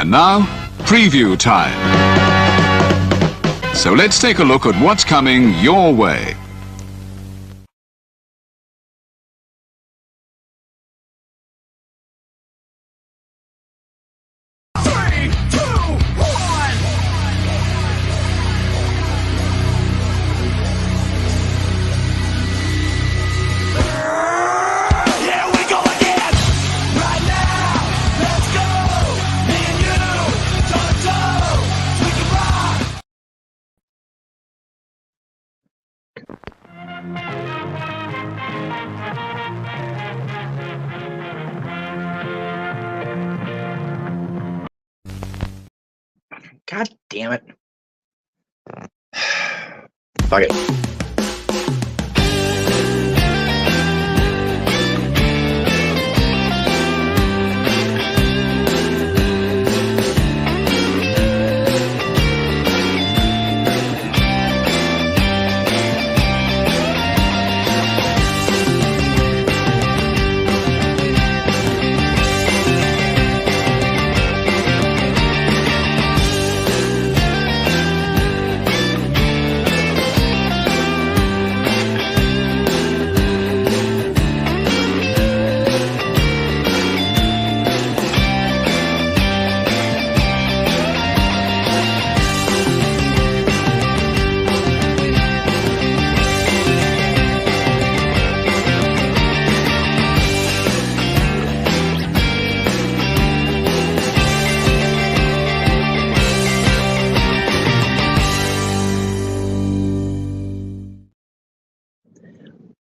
And now, preview time. So let's take a look at what's coming your way. God damn it. Fuck it.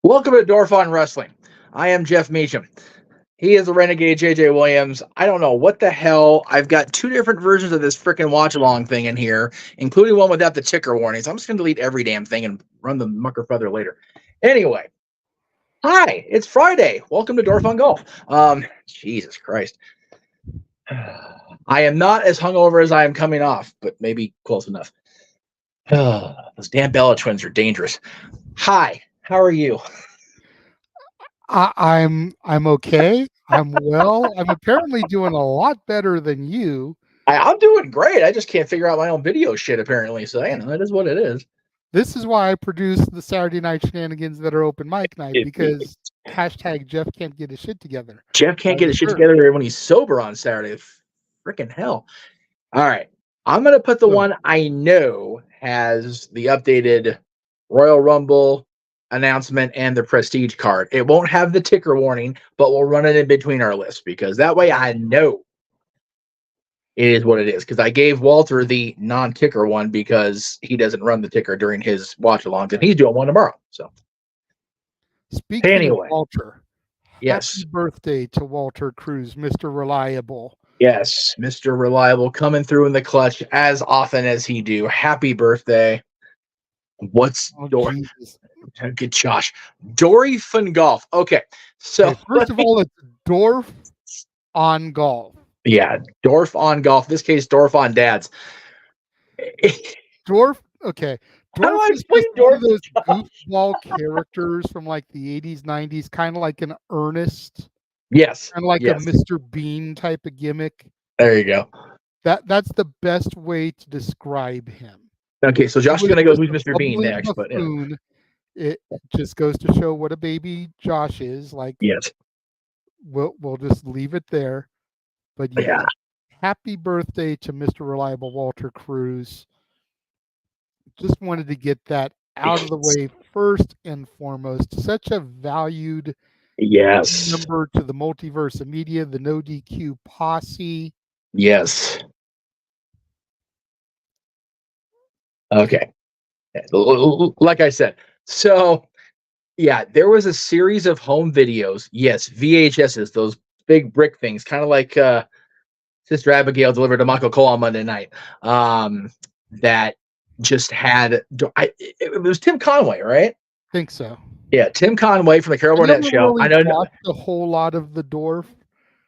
Welcome to Dorf on Wrestling. I am Jeff Meacham. He is the Renegade JJ Williams. I don't know what the hell. I've got two different versions of this freaking watch-along thing in here, including one without the ticker warnings. I'm just going to delete every damn thing and run the mucker feather later. Anyway, hi, it's Friday. Welcome to Dorf on Golf. Jesus Christ. I am not as hungover as I am coming off, but maybe close enough. Those damn Bella twins are dangerous. Hi. How are you? I'm okay. I'm well. I'm apparently doing a lot better than you. I'm doing great. I just can't figure out my own video shit, apparently. So, you know, that is what it is. This is why I produce the Saturday night shenanigans that are open mic night, because hashtag Jeff can't get his shit together. Jeff can't get his shit together when he's sober on Saturday. Freaking hell. All right. I'm going to put the one I know has the updated Royal Rumble announcement and the prestige card. It won't have the ticker warning, but we'll run it in between our lists, because that way I know it is what it is. Because I gave Walter the non-ticker one because he doesn't run the ticker during his watch-alongs, and he's doing one tomorrow. So, speaking of Walter, yes, happy birthday to Walter Cruz, Mr. Reliable. Yes, Mr. Reliable, coming through in the clutch as often as he do. Happy birthday. What's Dory? Good Josh. Dory Fun Golf. Okay. So first of all, it's Dorf on Golf. Yeah, Dorf on Golf. In this case, Dorf on Dads. Dorf, okay. How do I explain Dorf? Those goofball characters from like the 80s, 90s, kind of like an Ernest. Yes. Kind of like a Mr. Bean type of gimmick. There you go. That's the best way to describe him. Okay, so Josh is going to go who's Mr. Bean next, but it just goes to show what a baby Josh is. Like, yes, we'll just leave it there. But yeah, happy birthday to Mr. Reliable Walter Cruz. Just wanted to get that out of the way first and foremost. Such a valued member to the multiverse of media, the No DQ posse. Yes. Okay. Like I said, so yeah, there was a series of home videos. Yes, VHSs, those big brick things, kind of like Sister Abigail delivered to Michael Cole on Monday night. That just had it was Tim Conway, right? I think so. Yeah, Tim Conway from the Carol Burnett show. I know watched a whole lot of the Dorf.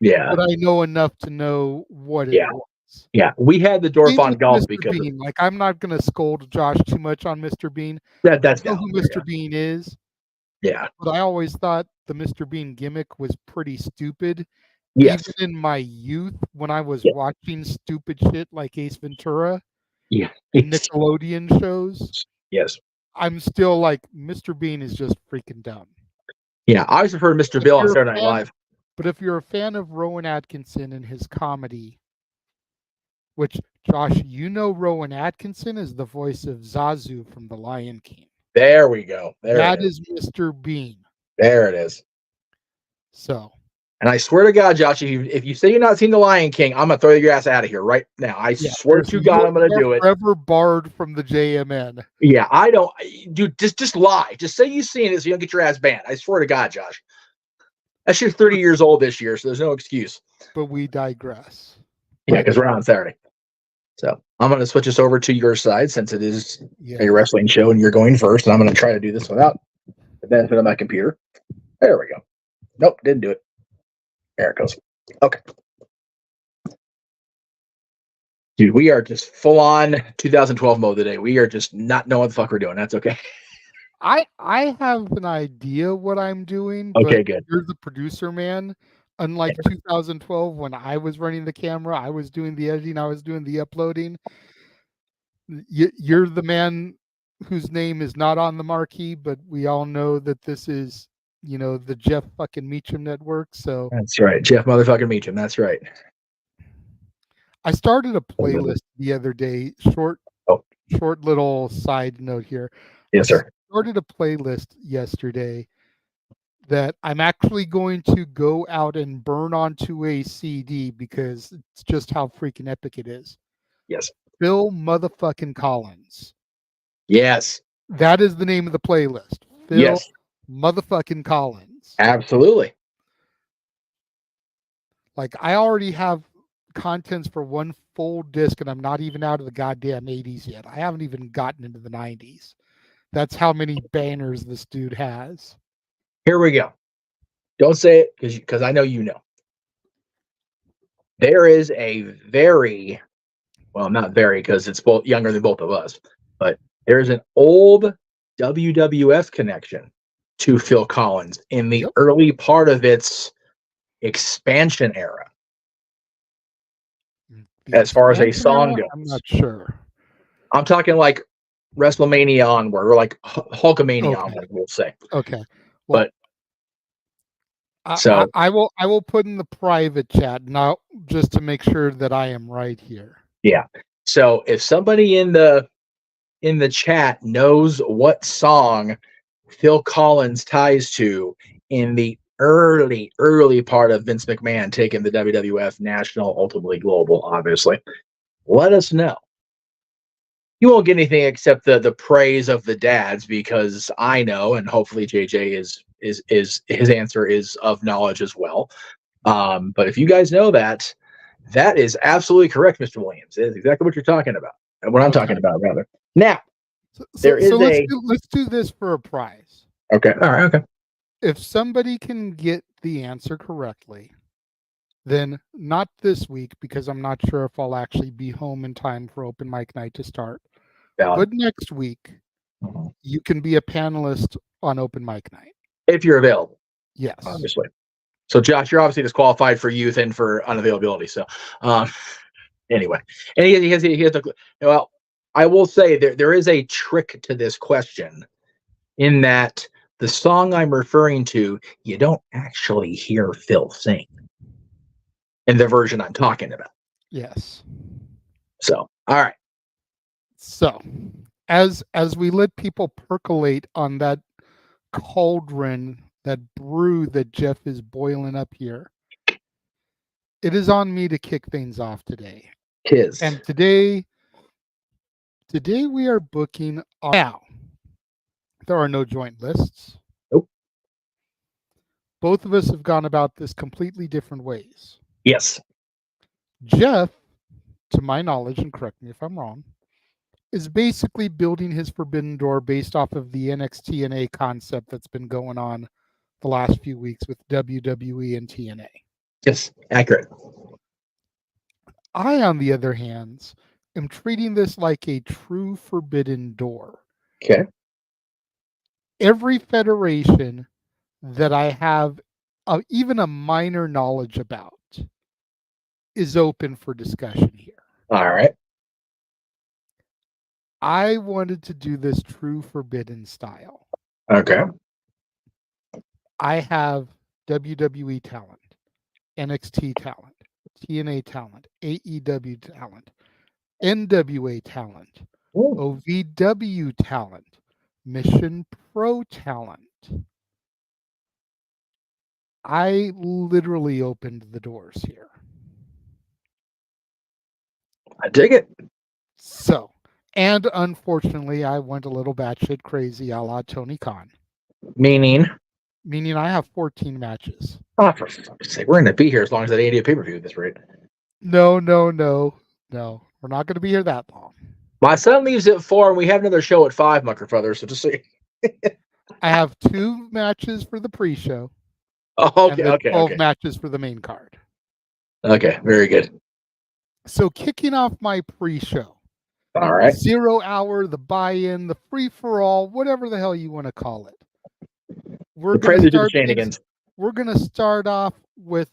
Yeah, but I know enough to know what it was. Yeah, we had the Dorf on Golf because Bean. Like, I'm not going to scold Josh too much on Mr. Bean. That's I know who Mr. Bean is. Yeah, but I always thought the Mr. Bean gimmick was pretty stupid, Yes. Even in my youth, when I was Yeah. watching stupid shit like Ace Ventura Yeah. and Nickelodeon shows, Yes. I'm still like, Mr. Bean is just freaking dumb. Yeah. I always prefer Mr. If Bill on you're a Saturday Night fan- Live. But if you're a fan of Rowan Atkinson and his comedy, which, Josh, you know Rowan Atkinson is the voice of Zazu from The Lion King. There we go. That is Mr. Bean. There it is. So, and I swear to God, Josh, if you say you're not seeing The Lion King, I'm gonna throw your ass out of here right now. I swear to God, I'm gonna do it. Forever barred from the JMN. Yeah, I don't, dude. Just lie. Just say you've seen it, so you don't get your ass banned. I swear to God, Josh. That shit's 30 years old this year, so there's no excuse. But we digress. Yeah, because we're on Saturday. So I'm gonna switch us over to your side since it is a wrestling show and you're going first. And I'm gonna try to do this without the benefit of my computer. There we go. Nope, didn't do it. There it goes. Okay. Dude, we are just full on 2012 mode today. We are just not knowing what the fuck we're doing. That's okay. I have an idea what I'm doing. Okay, but good. You're the producer, man. Unlike 2012, when I was running the camera, I was doing the editing, I was doing the uploading. You're the man whose name is not on the marquee, but we all know that this is, the Jeff fucking Meacham network. So that's right. Jeff motherfucking Meacham. That's right. I started a playlist the other day. Short little side note here. Yes, sir. I started a playlist yesterday that I'm actually going to go out and burn onto a CD because it's just how freaking epic it is. Yes. Phil motherfucking Collins. Yes. That is the name of the playlist. Phil motherfucking Collins. Absolutely. Like, I already have contents for one full disc and I'm not even out of the goddamn 80s yet. I haven't even gotten into the 90s. That's how many banners this dude has. Here we go. Don't say it because I know you know. There is a very, well, not very because it's both younger than both of us, but there's an old WWF connection to Phil Collins in the early part of its expansion era. As far as a song goes, I'm not sure. I'm talking like WrestleMania onward, or like Hulkamania onward, we'll say. Okay. Well, but I will put in the private chat now just to make sure that I am right here. Yeah. So if somebody in the chat knows what song Phil Collins ties to in the early part of Vince McMahon taking the WWF national, ultimately global, obviously, let us know. You won't get anything except the praise of the dads, because I know, and hopefully JJ is his answer is of knowledge as well. But if you guys know that is absolutely correct, Mr. Williams. It is exactly what you're talking about, and what I'm talking about, rather. Now, let's do this for a prize. Okay. All right. Okay. If somebody can get the answer correctly, then not this week, because I'm not sure if I'll actually be home in time for open mic night to start. But next week, you can be a panelist on open mic night. If you're available. Yes. Obviously. So, Josh, you're obviously disqualified for youth and for unavailability. So, anyway, and he has well, I will say there is a trick to this question, in that the song I'm referring to, you don't actually hear Phil sing in the version I'm talking about. Yes. So, all right. So, as we let people percolate on that cauldron, that brew that Jeff is boiling up here, it is on me to kick things off today. And today we are booking now. There are no joint lists. Nope. Both of us have gone about this completely different ways. Yes. Jeff, to my knowledge, and correct me if I'm wrong, is basically building his Forbidden Door based off of the NXT TNA concept that's been going on the last few weeks with WWE and TNA. Yes, accurate. I, on the other hand, am treating this like a true Forbidden Door. Okay. Every federation that I have even a minor knowledge about is open for discussion here. All right. I wanted to do this true Forbidden style. Okay. I have WWE talent, NXT talent, TNA talent, AEW talent, NWA talent, Ooh. OVW talent, Mission Pro talent. I literally opened the doors here. I dig it. So, and unfortunately, I went a little batshit crazy a la Tony Khan. Meaning I have 14 matches. Oh, for fuck's sake, we're going to be here as long as that AEW pay-per-view at this rate. No. We're not going to be here that long. My son leaves at 4, and we have another show at 5, Muckerfeather, so just see. I have 2 matches for the pre-show. Oh, and then 12 matches for the main card. Okay, very good. So kicking off my pre-show. All right. 0 hour, the buy-in, the free-for-all, whatever the hell you want to call it. We're going to start off with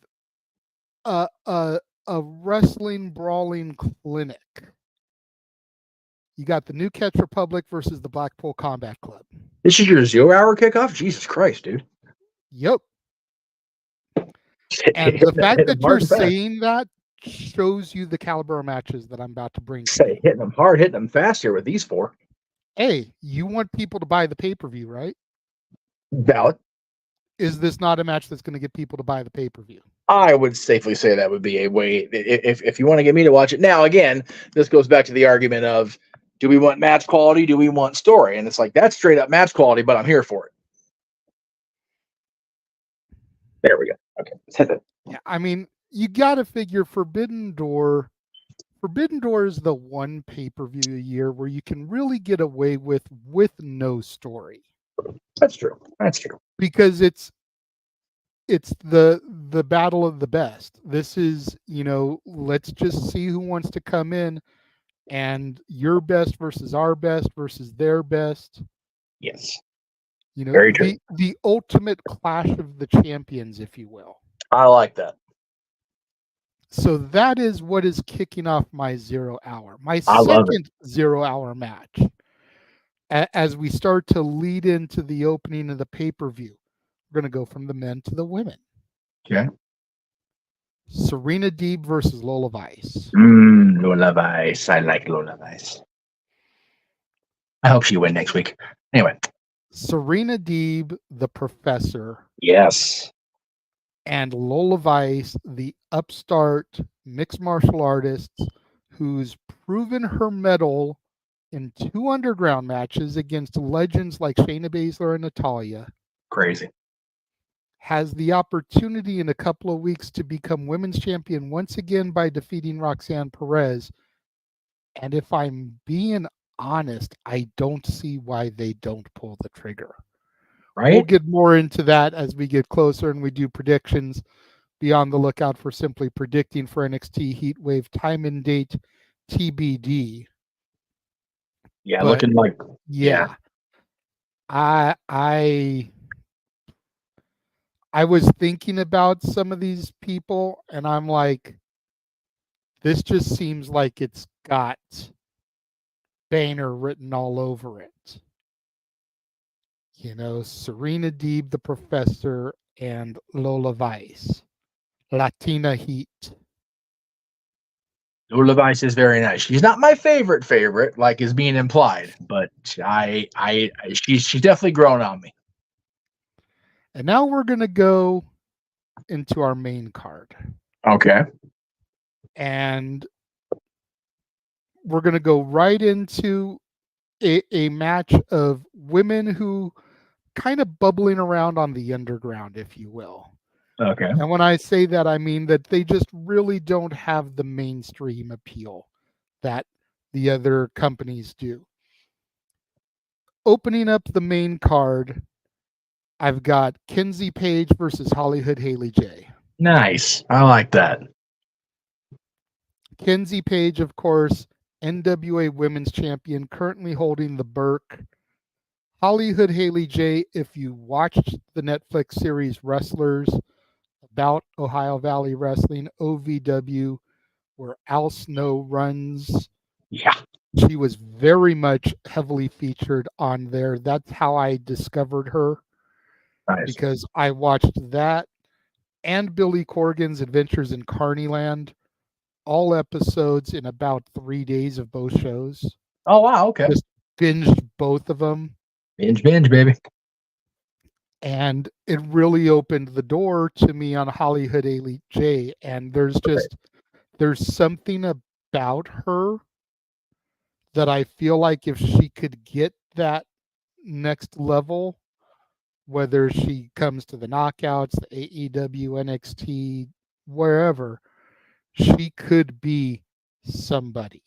a wrestling brawling clinic. You got the New Catch Republic versus the Blackpool Combat Club. This is your 0 hour kickoff? Jesus Christ, dude. Yep. And the fact that you're saying that shows you the caliber of matches that I'm about to bring. Hitting them hard, hitting them fast here with these 4. Hey, you want people to buy the pay-per-view, right? Valid. Is this not a match that's going to get people to buy the pay-per-view? I would safely say that would be a way, if you want to get me to watch it. Now, again, this goes back to the argument of, do we want match quality? Do we want story? And it's like, that's straight up match quality, but I'm here for it. There we go. Okay, let's hit it. Yeah, I mean, you got to figure Forbidden Door is the one pay-per-view a year where you can really get away with no story. That's true. Because it's the battle of the best. This is, let's just see who wants to come in, and your best versus our best versus their best. Yes. Very true. The ultimate clash of the champions, if you will. I like that. So that is what is kicking off my 0 hour. My second 0 hour match. As we start to lead into the opening of the pay-per-view, we're going to go from the men to the women. Okay. Serena Deeb versus Lola Vice. Lola Vice. I like Lola Vice. I hope she win next week. Anyway. Serena Deeb, the professor. Yes. And Lola Vice, the upstart mixed martial artist who's proven her mettle in 2 underground matches against legends like Shayna Baszler and Natalya. Crazy. Has the opportunity in a couple of weeks to become women's champion once again by defeating Roxanne Perez. And if I'm being honest, I don't see why they don't pull the trigger. Right? We'll get more into that as we get closer and we do predictions. Be on the lookout for Simply Predicting for NXT Heatwave time and date TBD. Yeah, but looking like yeah. I was thinking about some of these people and I'm like, this just seems like it's got Banner written all over it. Serena Deeb, the professor, and Lola Vice. Latina Heat. Lola Vice is very nice. She's not my favorite, like is being implied, but she's definitely grown on me. And now we're gonna go into our main card. Okay. And we're gonna go right into a match of women who kind of bubbling around on the underground, if you will. Okay. And when I say that, I mean that they just really don't have the mainstream appeal that the other companies do. Opening up the main card, I've got Kenzie Page versus Hollywood Haley J. Nice. I like that. Kenzie Page, of course, NWA Women's Champion, currently holding the Burke. Hollywood Haley J, if you watched the Netflix series Wrestlers about Ohio Valley Wrestling, OVW, where Al Snow runs. Yeah. She was very much heavily featured on there. That's how I discovered her. Nice. Because I watched that and Billy Corgan's Adventures in Carneyland, all episodes in about 3 days of both shows. Oh, wow. Okay. Just binged both of them. Binge, baby. And it really opened the door to me on Hollywood Elite J. And there's something about her that I feel like if she could get that next level, whether she comes to the knockouts, the AEW, NXT, wherever, she could be somebody.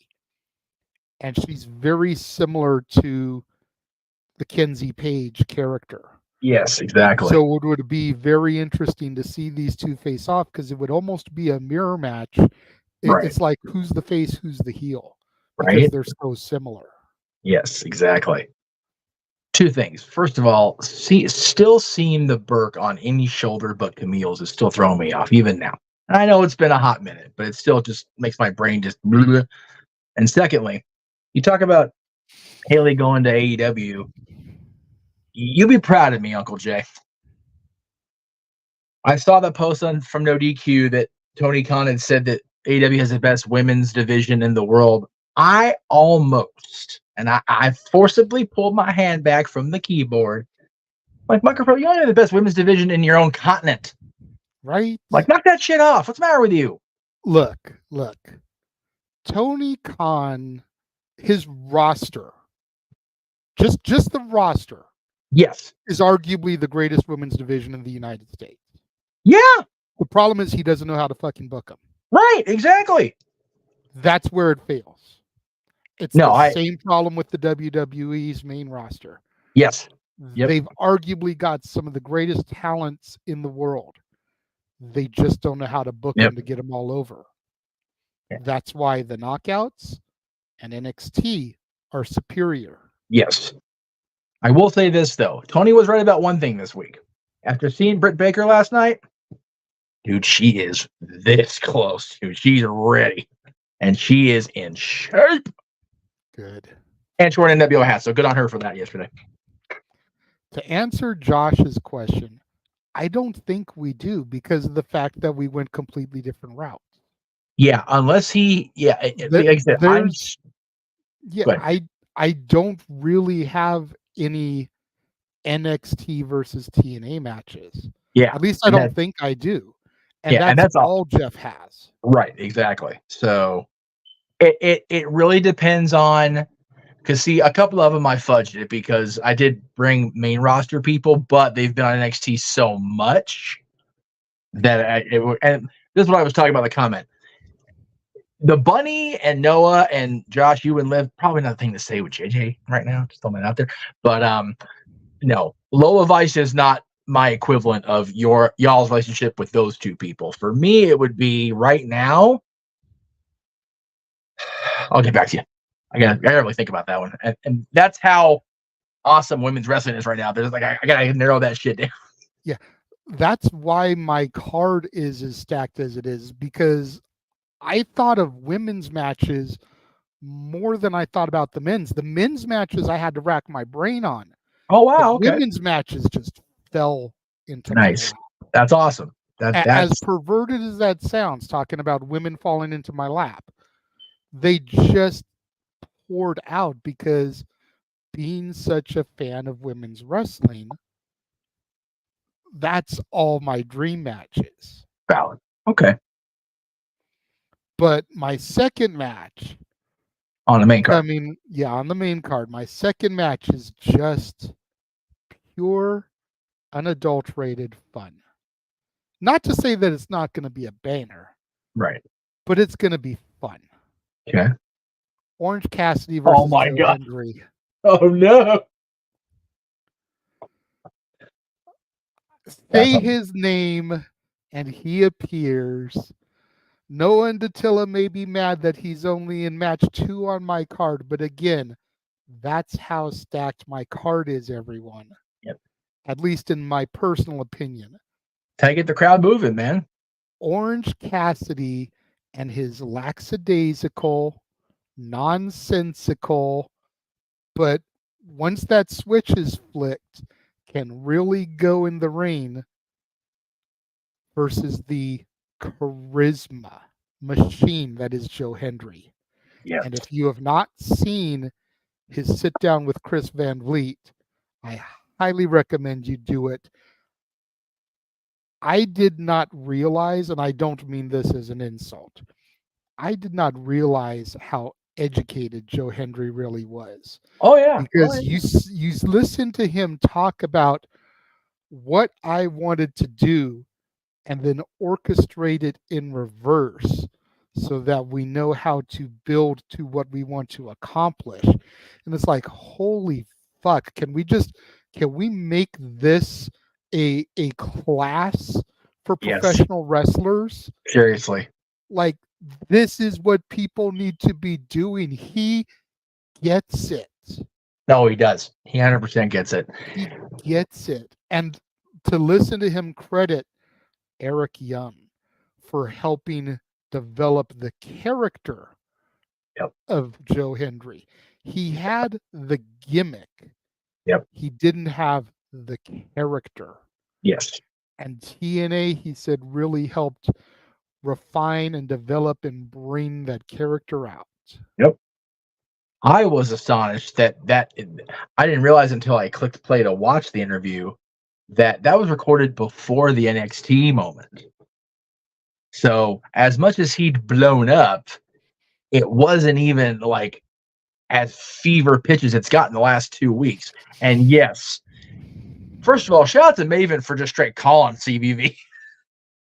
And she's very similar to the Kenzie Page character. Yes, exactly. So it would be very interesting to see these two face off because it would almost be a mirror match. It's like who's the face, who's the heel, because they're so similar. Yes, exactly. Two things. First of all, still seeing the Burke on any shoulder but Camille's is still throwing me off, even now. I know it's been a hot minute, but it still just makes my brain just. Bleh. And secondly, you talk about Haley going to AEW. You'll be proud of me, Uncle Jay. I saw the post from No DQ that Tony Khan had said that AEW has the best women's division in the world. I almost, and I forcibly pulled my hand back from the keyboard. Like, Microphone, you only have the best women's division in your own continent. Right? Like, knock that shit off. What's the matter with you? Look. Tony Khan, his roster, just the roster, yes, is arguably the greatest women's division in the United States. Yeah. The problem is he doesn't know how to fucking book them. Right, exactly. That's where it fails. It's the same problem with the WWE's main roster. Yes. Yep. They've arguably got some of the greatest talents in the world. They just don't know how to book them to get them all over. Yeah. That's why the knockouts and NXT are superior. Yes. I will say this, though. Tony was right about one thing this week. After seeing Britt Baker last night, dude, she is this close, dude. She's ready. And she is in shape. Good. And she wore an NWO hat, so good on her for that yesterday. To answer Josh's question, I don't think we do because of the fact that we went completely different routes. Yeah, unless he, I don't really have any NXT versus TNA matches. Yeah. At least I don't think I do. And that's all Jeff has. Right, exactly. So it really depends on, because see, a couple of them I fudged it because I did bring main roster people, but they've been on NXT so much that and this is what I was talking about in the comment. The Bunny and Noah and Josh, you and Liv, probably not a thing to say with JJ right now. Just throwing that out there. But no, Lola Vice is not my equivalent of y'all's relationship with those two people. For me, it would be right now. I'll get back to you. I gotta really think about that one. And that's how awesome women's wrestling is right now. There's I gotta narrow that shit down. Yeah. That's why my card is as stacked as it is, because I thought of women's matches more than I thought about the men's. The men's matches I had to rack my brain on. Oh wow! The women's matches just fell into nice. My lap. That's awesome. That's as perverted as that sounds, talking about women falling into my lap. They just poured out because being such a fan of women's wrestling, that's all my dream matches. Valid. Okay. But my second match on the main card. On the main card. My second match is just pure, unadulterated fun. Not to say that it's not going to be a banger. Right. But it's going to be fun. Okay. Orange Cassidy versus Oh my God. Henry. Oh no. Say his name and he appears. Noah and Dattila may be mad that he's only in match 2 on my card, but again, that's how stacked my card is, everyone. Yep. At least in my personal opinion. Gotta get the crowd moving, man. Orange Cassidy and his lackadaisical, nonsensical, but once that switch is flicked, can really go in the ring versus the charisma machine that is Joe Hendry. Yes. And if you have not seen his sit down with Chris Van Vliet, I highly recommend you do it. I did not realize, and I don't mean this as an insult, I did not realize how educated Joe Hendry really was. Oh yeah. Because you listen to him talk about what I wanted to do and then orchestrate it in reverse so that we know how to build to what we want to accomplish. And it's like, holy fuck, can we make this a class for professional wrestlers? Seriously. Like, this is what people need to be doing. He gets it. No, he does. He 100% gets it. He gets it. And to listen to him credit Eric Young for helping develop the character of Joe Hendry. He had the gimmick. Yep. He didn't have the character. Yes. And TNA, he said, really helped refine and develop and bring that character out. Yep. I was astonished that I didn't realize until I clicked play to watch the interview that was recorded before the NXT moment. So as much as he'd blown up, it wasn't even like as fever pitch as it's got in the last 2 weeks. And yes, first of all, shout out to Maven for just straight calling CBV.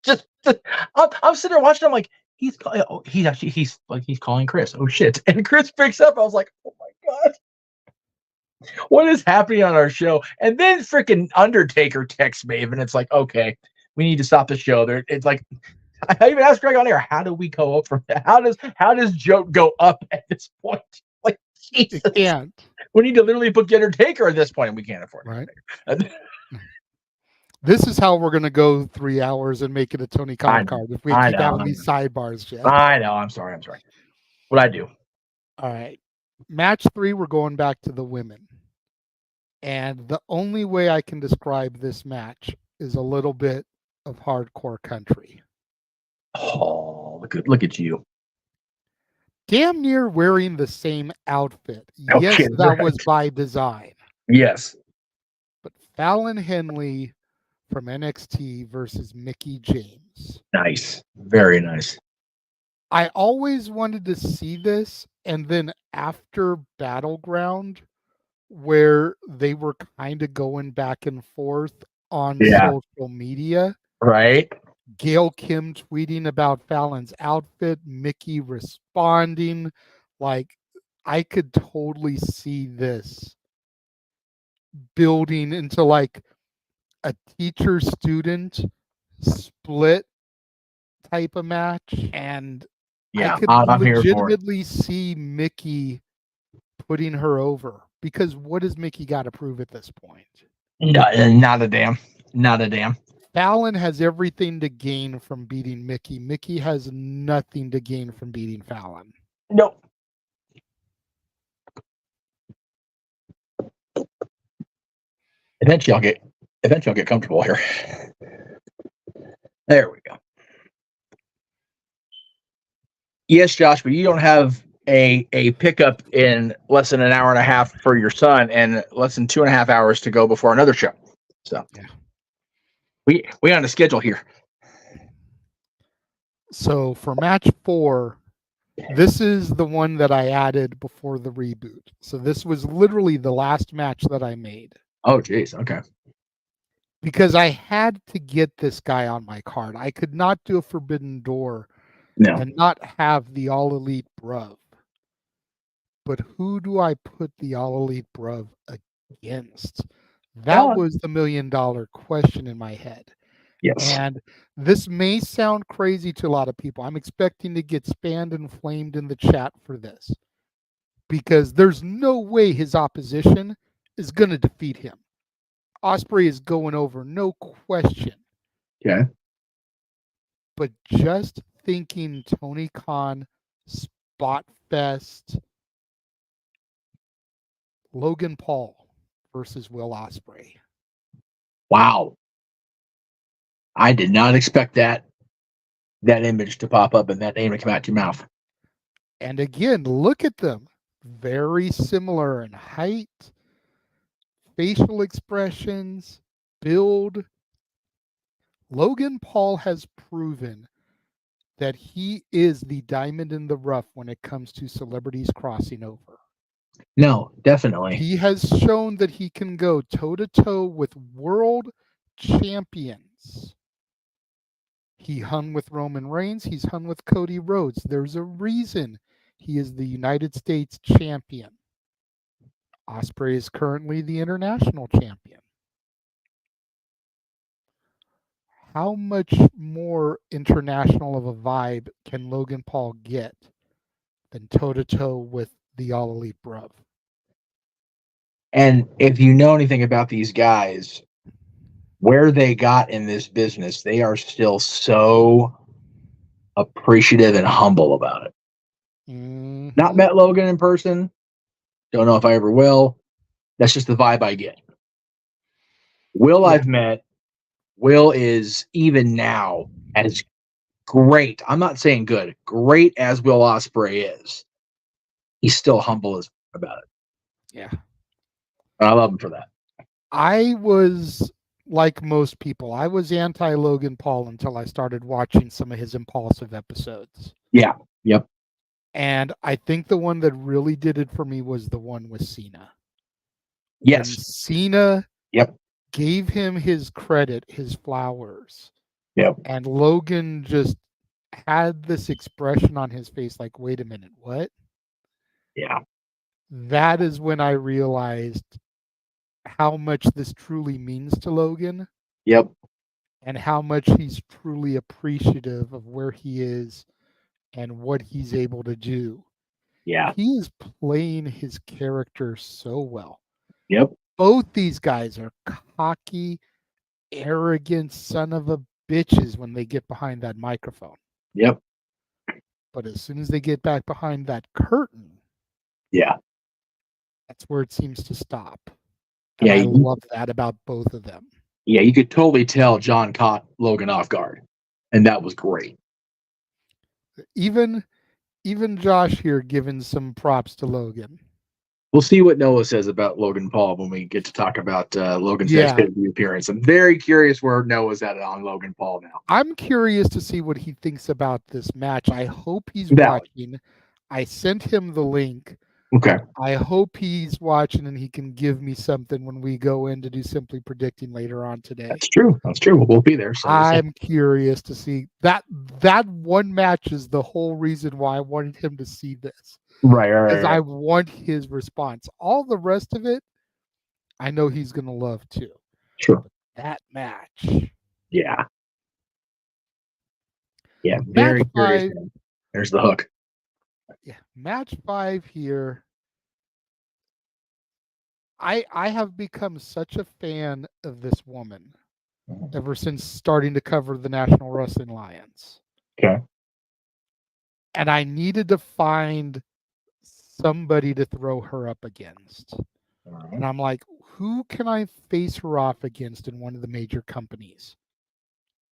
I'm sitting there watching. I'm like, he's calling Chris. Oh shit! And Chris picks up. I was like, oh my god, what is happening on our show? And then freaking Undertaker texts Maven. It's like, okay, we need to stop the show. There, it's like, I even asked Greg on air, how do we go up from that? How does Joe go up at this point? Like, Jesus. It can't. We need to literally book the Undertaker at this point, and we can't afford it. Right. This is how we're going to go 3 hours and make it a Tony Khan card if we keep having these sidebars, Jeff. I know. I'm sorry. What'd I do? All right. Match 3, we're going back to the women. And the only way I can describe this match is a little bit of hardcore country. Oh, look at you. Damn near wearing the same outfit. Okay, yes, that was by design. Yes. But Fallon Henley from NXT versus Mickie James. Nice. Very nice. I always wanted to see this, and then after Battleground, where they were kind of going back and forth on social media. Right. Gail Kim tweeting about Fallon's outfit, Mickie responding. Like, I could totally see this building into like a teacher-student split type of match. And I could legitimately see Mickie putting her over. Because what does Mickie got to prove at this point? Not a damn. Fallon has everything to gain from beating Mickie. Mickie has nothing to gain from beating Fallon. Nope. Eventually I'll get comfortable here. There we go. Yes, Josh, but you don't have a pickup in less than an hour and a half for your son and less than 2.5 hours to go before another show. So we on a schedule here. So for match 4, this is the one that I added before the reboot. So this was literally the last match that I made. Oh, geez. Okay. Because I had to get this guy on my card. I could not do a Forbidden Door and not have the All Elite Bruv. But who do I put the All Elite Bruv against? That was the $1 million question in my head. Yes. And this may sound crazy to a lot of people. I'm expecting to get spammed and flamed in the chat for this. Because there's no way his opposition is going to defeat him. Ospreay is going over, no question. Okay. But just thinking Tony Khan, Spot Fest, Logan Paul versus Will Ospreay. Wow. I did not expect that image to pop up and that name to come out your mouth. And again, look at them. Very similar in height, facial expressions, build. Logan Paul has proven that he is the diamond in the rough when it comes to celebrities crossing over. No, definitely. He has shown that he can go toe-to-toe with world champions. He hung with Roman Reigns. He's hung with Cody Rhodes. There's a reason he is the United States champion. Ospreay is currently the international champion. How much more international of a vibe can Logan Paul get than toe-to-toe with the All Elite Bruv? And if you know anything about these guys, where they got in this business, they are still so appreciative and humble about it. Mm-hmm. Not met Logan in person. Don't know if I ever will. That's just the vibe I get. Will, I've met. Will is even now as great. I'm not saying good. Great as Will Ospreay is. He's still humble about it. Yeah. And I love him for that. I was like most people. I was anti-Logan Paul until I started watching some of his Impulsive episodes. Yeah. Yep. And I think the one that really did it for me was the one with Cena. Yes. When Cena Yep. gave him his credit, his flowers. Yep. And Logan just had this expression on his face like, wait a minute, what? Yeah. That is when I realized how much this truly means to Logan. Yep. And how much he's truly appreciative of where he is and what he's able to do. Yeah. He is playing his character so well. Yep. Both these guys are cocky, arrogant son of a bitches when they get behind that microphone. Yep. But as soon as they get back behind that curtain, yeah, that's where it seems to stop. And yeah, I love that about both of them. Yeah, you could totally tell John caught Logan off guard, and that was great. Even Josh here giving some props to Logan. We'll see what Noah says about Logan Paul when we get to talk about Logan's next appearance. I'm very curious where Noah's at on Logan Paul now. I'm curious to see what he thinks about this match. I hope he's watching. I sent him the link. Okay. I hope he's watching and he can give me something when we go in to do Simply Predicting later on today. That's true. That's true. We'll be there. So I'm curious to see that one match is the whole reason why I wanted him to see this. Right. Because I want his response. All the rest of it, I know he's going to love too. Sure. But that match. Yeah. Yeah. Very curious. There's the hook. Yeah. Match 5 here. I have become such a fan of this woman ever since starting to cover the National Wrestling Alliance. Okay. And I needed to find somebody to throw her up against. Right. And I'm like, who can I face her off against in one of the major companies?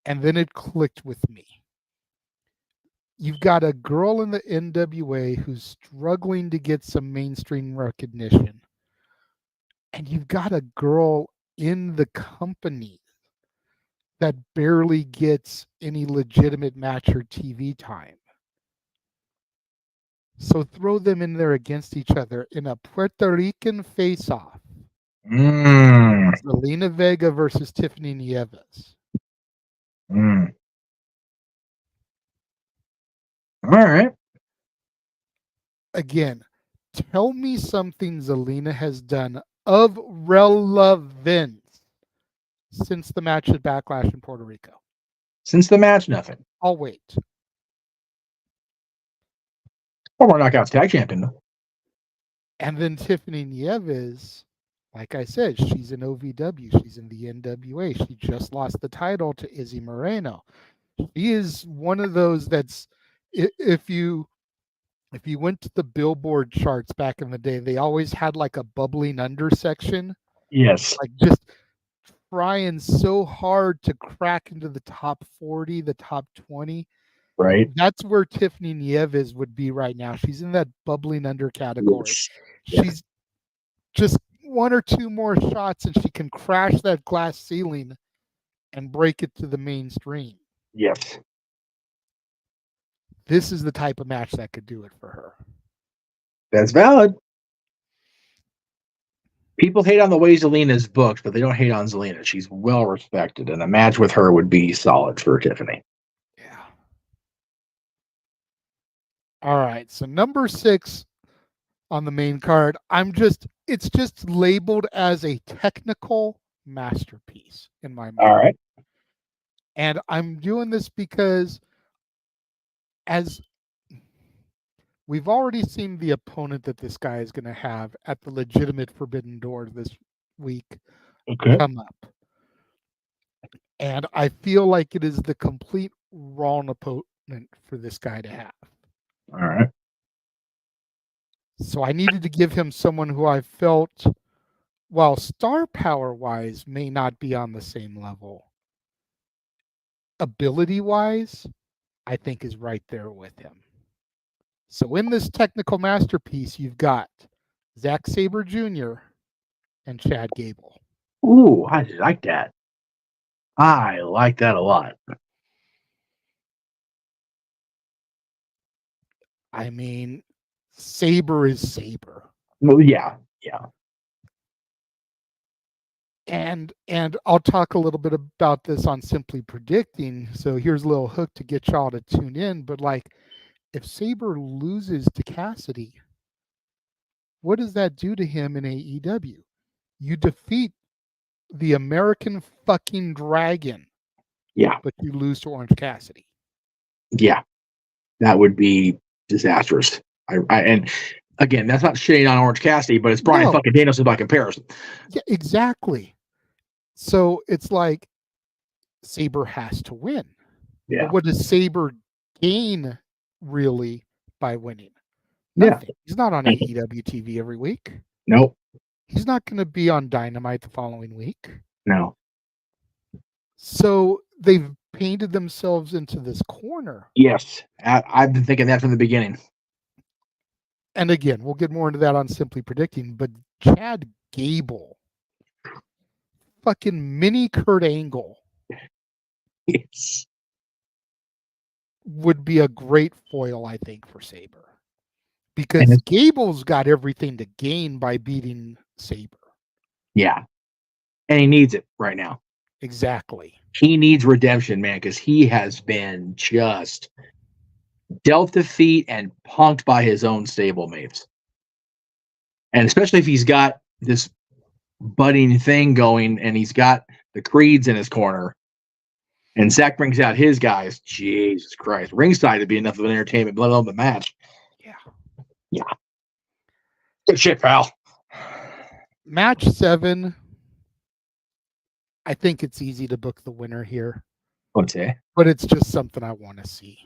And then it clicked with me. You've got a girl in the NWA who's struggling to get some mainstream recognition. And you've got a girl in the company that barely gets any legitimate match or TV time. So throw them in there against each other in a Puerto Rican face-off. Zelina Vega versus Tiffany Nieves. All right. Again, tell me something Zelina has done of relevance since the match at Backlash in Puerto Rico. Since the match, nothing. I'll wait. Former Knockouts Tag Champion. And then Tiffany Nieves, like I said, she's in OVW. She's in the NWA. She just lost the title to Izzy Moreno. He is one of those that's if you went to the Billboard charts back in the day, they always had like a bubbling under section, Yes. like just trying so hard to crack into the top 40, the top 20. Right. That's where Tiffany Nieves would be right now. She's in that bubbling under category. Yes. She's just one or two more shots and she can crash that glass ceiling and break it to the mainstream. Yes. This is the type of match that could do it for her. That's valid. People hate on the way Zelina's booked, but they don't hate on Zelina. She's well respected, and a match with her would be solid for Tiffany. Yeah. All right. So number 6 on the main card, it's just labeled as a technical masterpiece in my mind. All right. And I'm doing this because as we've already seen the opponent that this guy is going to have at the legitimate Forbidden Door this week come up. And I feel like it is the complete wrong opponent for this guy to have. All right. So I needed to give him someone who I felt, while star power-wise may not be on the same level, ability-wise, I think is right there with him. So in this technical masterpiece, you've got Zack Sabre Jr. and Chad Gable. Ooh, I like that. I like that a lot. I mean, Sabre is Sabre. Well, yeah. And I'll talk a little bit about this on Simply Predicting. So here's a little hook to get y'all to tune in. But like, if Sabre loses to Cassidy, what does that do to him in AEW? You defeat the American fucking Dragon. Yeah. But you lose to Orange Cassidy. Yeah. That would be disastrous. And again, that's not shitting on Orange Cassidy, but it's Brian fucking Danielson by comparison. Yeah, exactly. So it's like Sabre has to win. Yeah. But what does Sabre gain really by winning? Nothing. Yeah. He's not on AEW TV every week. Nope. He's not going to be on Dynamite the following week. No. So they've painted themselves into this corner. Yes. I've been thinking that from the beginning. And again, we'll get more into that on Simply Predicting, but Chad Gable, fucking mini Kurt Angle, yes, would be a great foil, I think, for Sabre. Because Gable's got everything to gain by beating Sabre. Yeah. And he needs it right now. Exactly. He needs redemption, man, because he has been just dealt defeat and punked by his own stablemates. And especially if he's got this budding thing going and he's got the Creeds in his corner and Zach brings out his guys, Jesus Christ. Ringside would be enough of an entertainment, let alone the match. Yeah. Good shit, pal. Match 7. I think it's easy to book the winner here. Okay. But it's just something I want to see.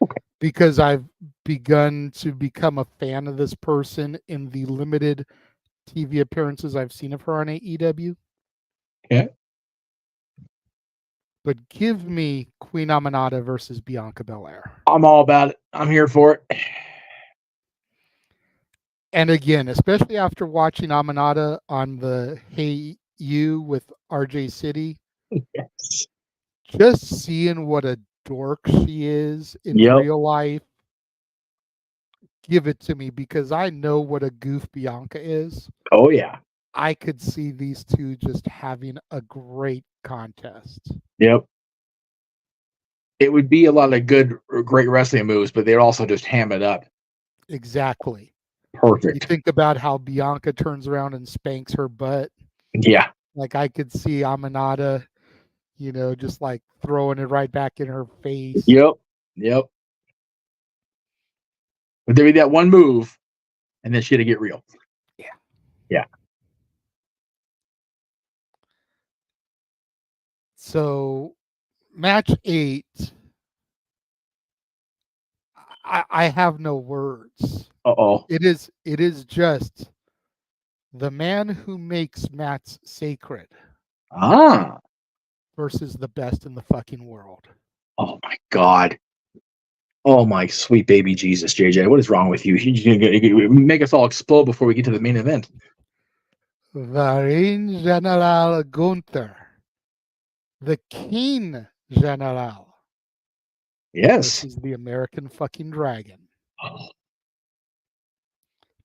Okay. Because I've begun to become a fan of this person in the limited TV appearances I've seen of her on AEW. Okay. But give me Queen Aminata versus Bianca Belair. I'm all about it. I'm here for it. And again, especially after watching Aminata on the Hey You with RJ City, yes, just seeing what a dork she is in real life, give it to me, because I know what a goof Bianca is. Oh, yeah. I could see these two just having a great contest. Yep. It would be a lot of great wrestling moves, but they'd also just ham it up. Exactly. Perfect. You think about how Bianca turns around and spanks her butt. Yeah. Like I could see Aminata, just like throwing it right back in her face. Yep. But there'd be that one move, and then shit'd get real. Yeah. So, match 8, I have no words. Uh-oh. It is just the man who makes mats sacred Ah. versus the best in the fucking world. Oh my God. Oh my sweet baby Jesus, JJ. What is wrong with you? You make us all explode before we get to the main event. The Ring General Gunther. The King General. Yes. Versus the American fucking Dragon. Oh,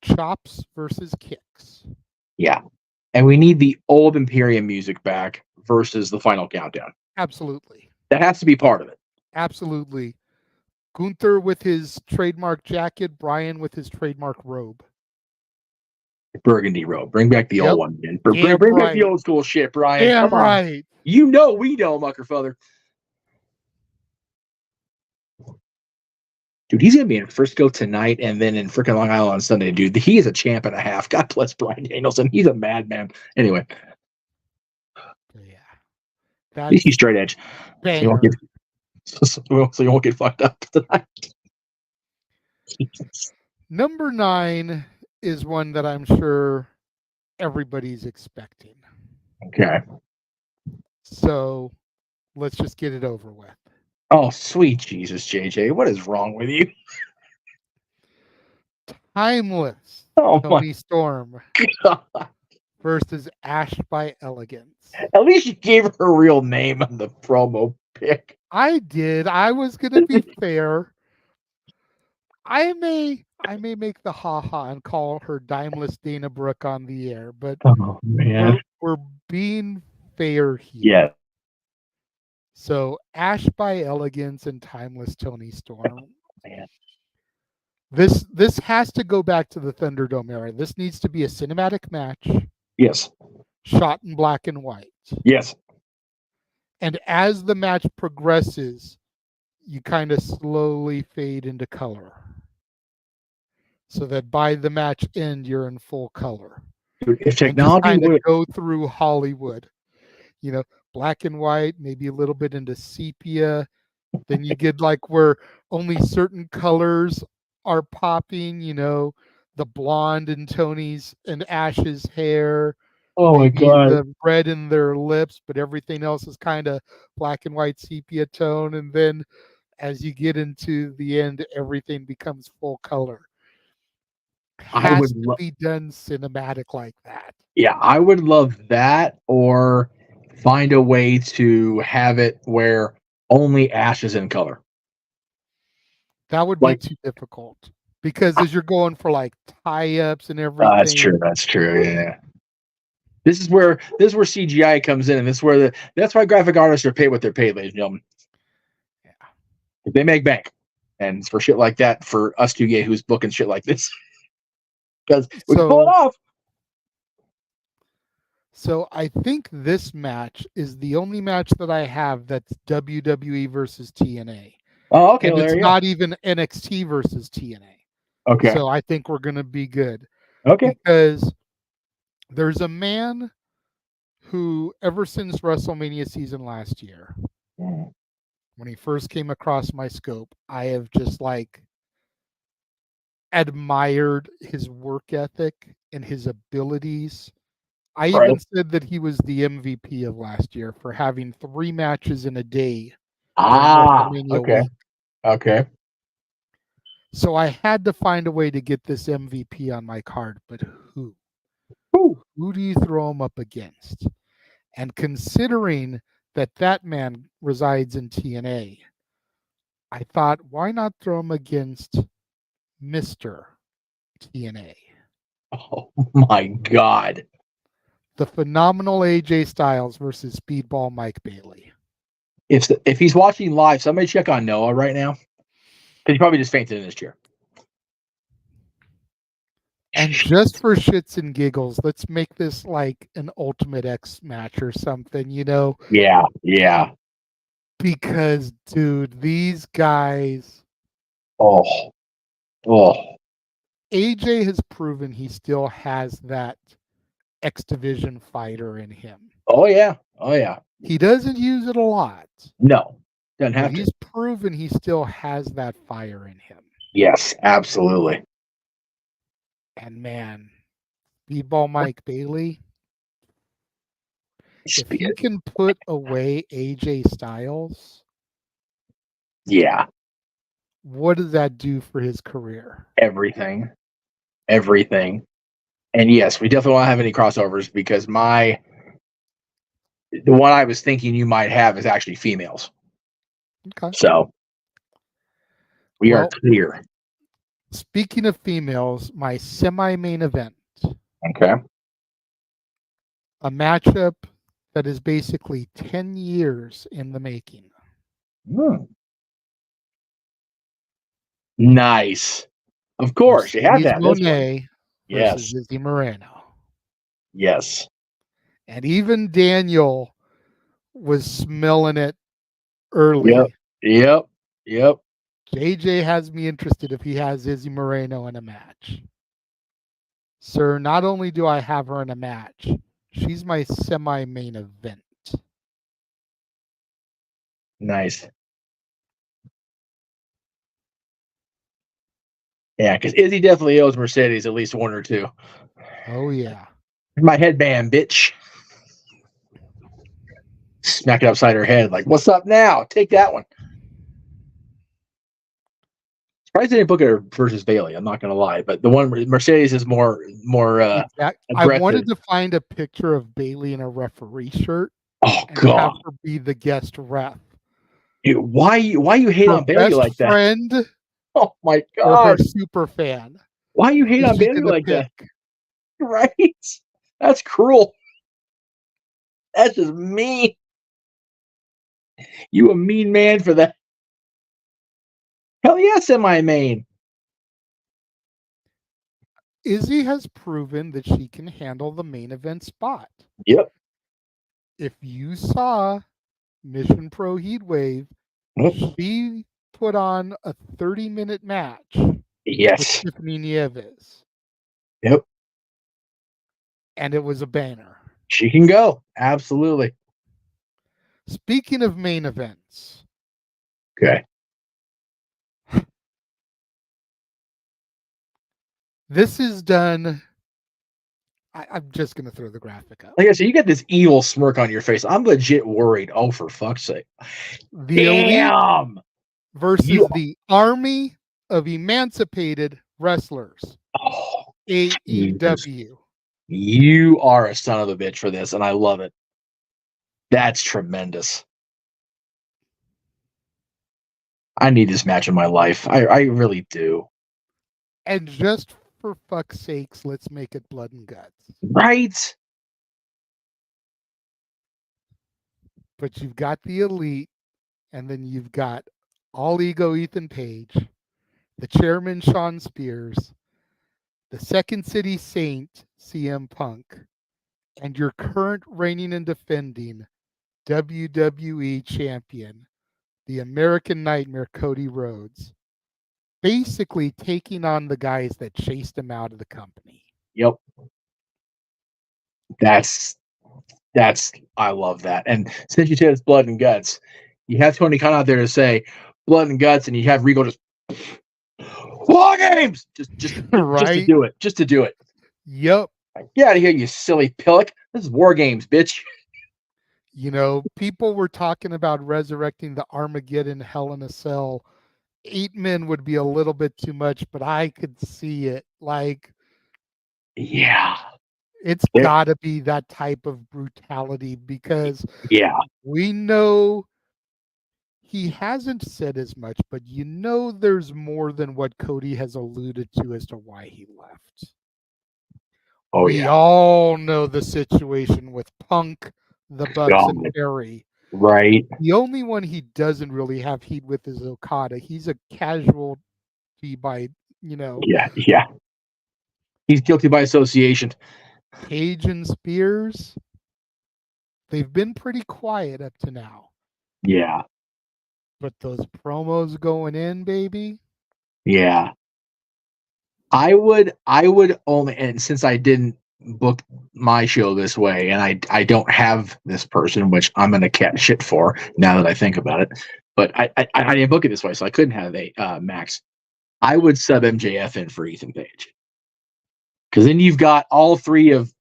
Chops versus kicks. yeah. And we need the old Imperium music back versus the final countdown. Absolutely. That has to be part of it. Absolutely. Gunther with his trademark jacket, Brian with his trademark robe. Burgundy robe. Bring back the old one again. Bring back the old school shit, Brian. Damn Come on. right. You know we know, Muckerfather. Dude, he's going to be in Frisco tonight and then in freaking Long Island on Sunday, dude. He is a champ and a half. God bless Brian Danielson. He's a madman. Anyway. Yeah. At least he's straight edge. So you won't get fucked up tonight. Number 9 is one that I'm sure everybody's expecting. Okay. So let's just get it over with. Oh, sweet Jesus, JJ. What is wrong with you? Timeless Oh, Tony my Storm God. versus Ash by Elegance. At least you gave her a real name on the promo pic. I did. I was going to be fair. I may make the haha and call her Dimeless Dana Brooke on the air, but Oh, man. we're being fair here. Yeah. So Ash by Elegance and Timeless Tony Storm. Man. This has to go back to the Thunderdome era. This needs to be a cinematic match. Yes. Shot in black and white. Yes. And as the match progresses, you kind of slowly fade into color. So that by the match end, you're in full color. Dude, if technology would go through Hollywood, black and white, maybe a little bit into sepia. Then you get like where only certain colors are popping, the blonde in Tony's and Ash's hair. Oh my God. The red in their lips, but everything else is kind of black and white sepia tone. And then as you get into the end, everything becomes full color. Has to be done cinematic like that. Yeah, I would love that, or find a way to have it where only Ash is in color. That would be too difficult because as you're going for like tie-ups and everything. That's true. That's true. Yeah. This is where CGI comes in, and that's why graphic artists are paid what they're paid, ladies and gentlemen. Yeah, they make bank, and it's for shit like that for us two gay who's booking shit like this. Because we can pull it off. So I think this match is the only match that I have that's WWE versus TNA. Oh, okay. And it's not even NXT versus TNA. Okay. So I think we're going to be good. Okay. Because there's a man who, ever since WrestleMania season last year, when he first came across my scope, I have just admired his work ethic and his abilities. I even said that he was the MVP of last year for having 3 matches in a day. Okay. Week. Okay. So I had to find a way to get this MVP on my card, but who? Who do you throw him up against? And considering that man resides in TNA, I thought, why not throw him against Mr. TNA? Oh my God. The phenomenal AJ Styles versus Speedball Mike Bailey. If he's watching live, somebody check on Noah right now. Because he probably just fainted in his chair. And just for shits and giggles, let's make this like an Ultimate X match or something, Yeah, yeah. Because, dude, these guys. Oh. AJ has proven he still has that X Division fighter in him. Oh, yeah. He doesn't use it a lot. No, doesn't have to. He's proven he still has that fire in him. Yes, absolutely. And man, Speedball Mike Bailey, if he can put away AJ Styles, Yeah, what does that do for his career? everything. And yes, we definitely won't have any crossovers because the one I was thinking you might have is actually females. Okay. So we are Well, clear. speaking of females, my semi-main event, Okay. a matchup that is basically 10 years in the making. Nice. Of course, you had that. Monet versus Yes. Izzy Moreno. Yes. And even Daniel was smelling it early. Yep. JJ has me interested if he has Izzy Moreno in a match. Sir, not only do I have her in a match, she's my semi-main event. Nice. Yeah, because Izzy definitely owes Mercedes at least one or two. Oh, yeah. My headband, bitch. Smack it upside her head. Like, what's up now? Take that one. Surprised they didn't book her versus Bailey. I'm not going to lie. But the one Mercedes is more Exactly. I wanted to find a picture of Bailey in a referee shirt. Oh, and God. have her be the guest ref. Dude, why you hate on Bailey like that? Friend. Oh my God! Or her super fan. Why you hate on Bailey like that? Right? That's cruel. That's just mean. You a mean man for that. Hell yeah, semi-main. Izzy has proven that she can handle the main event spot. Yep. If you saw Mission Pro Heatwave, she put on a 30-minute match. Yes. With Tiffany Nieves. Yep. And it was a banner. She can go. Absolutely. Speaking of main events. Okay. This is done. I'm just going to throw the graphic up. Like I said, you got this evil smirk on your face. I'm legit worried. Oh, for fuck's sake. The Elite versus the Army of Emancipated Wrestlers. Oh, AEW. You are a son of a bitch for this, and I love it. That's tremendous. I need this match in my life. I really do. And just for fuck's sakes, let's make it blood and guts. Right? But you've got the Elite, and then you've got All Ego Ethan Page, the chairman Sean Spears, the Second City Saint CM Punk, and your current reigning and defending WWE champion, the American Nightmare Cody Rhodes, basically taking on the guys that chased him out of the company. Yep. I love that. And since you said it's blood and guts, you have Tony Khan out there to say blood and guts, and you have Regal just War Games, just right? Just to do it. Yep. Get out of here, you silly pillock. This is War Games, bitch. You know, people were talking about resurrecting the Armageddon Hell in a Cell. 8 men would be a little bit too much, but I could see it. Like, yeah, it's got to be that type of brutality because we know he hasn't said as much, but you know there's more than what Cody has alluded to as to why he left. We all know the situation with Punk, the Bucks, and Perry. Right. The only one he doesn't really have heat with is Okada. He's a casualty by, Yeah. He's guilty by association. Page and Spears, they've been pretty quiet up to now. Yeah. But those promos going in, baby. Yeah. I would only, and since I didn't book my show this way, and I don't have this person, which I'm gonna catch shit for now that I think about it. But I didn't book it this way, so I couldn't have a Max. I would sub MJF in for Ethan Page. Because then you've got all three of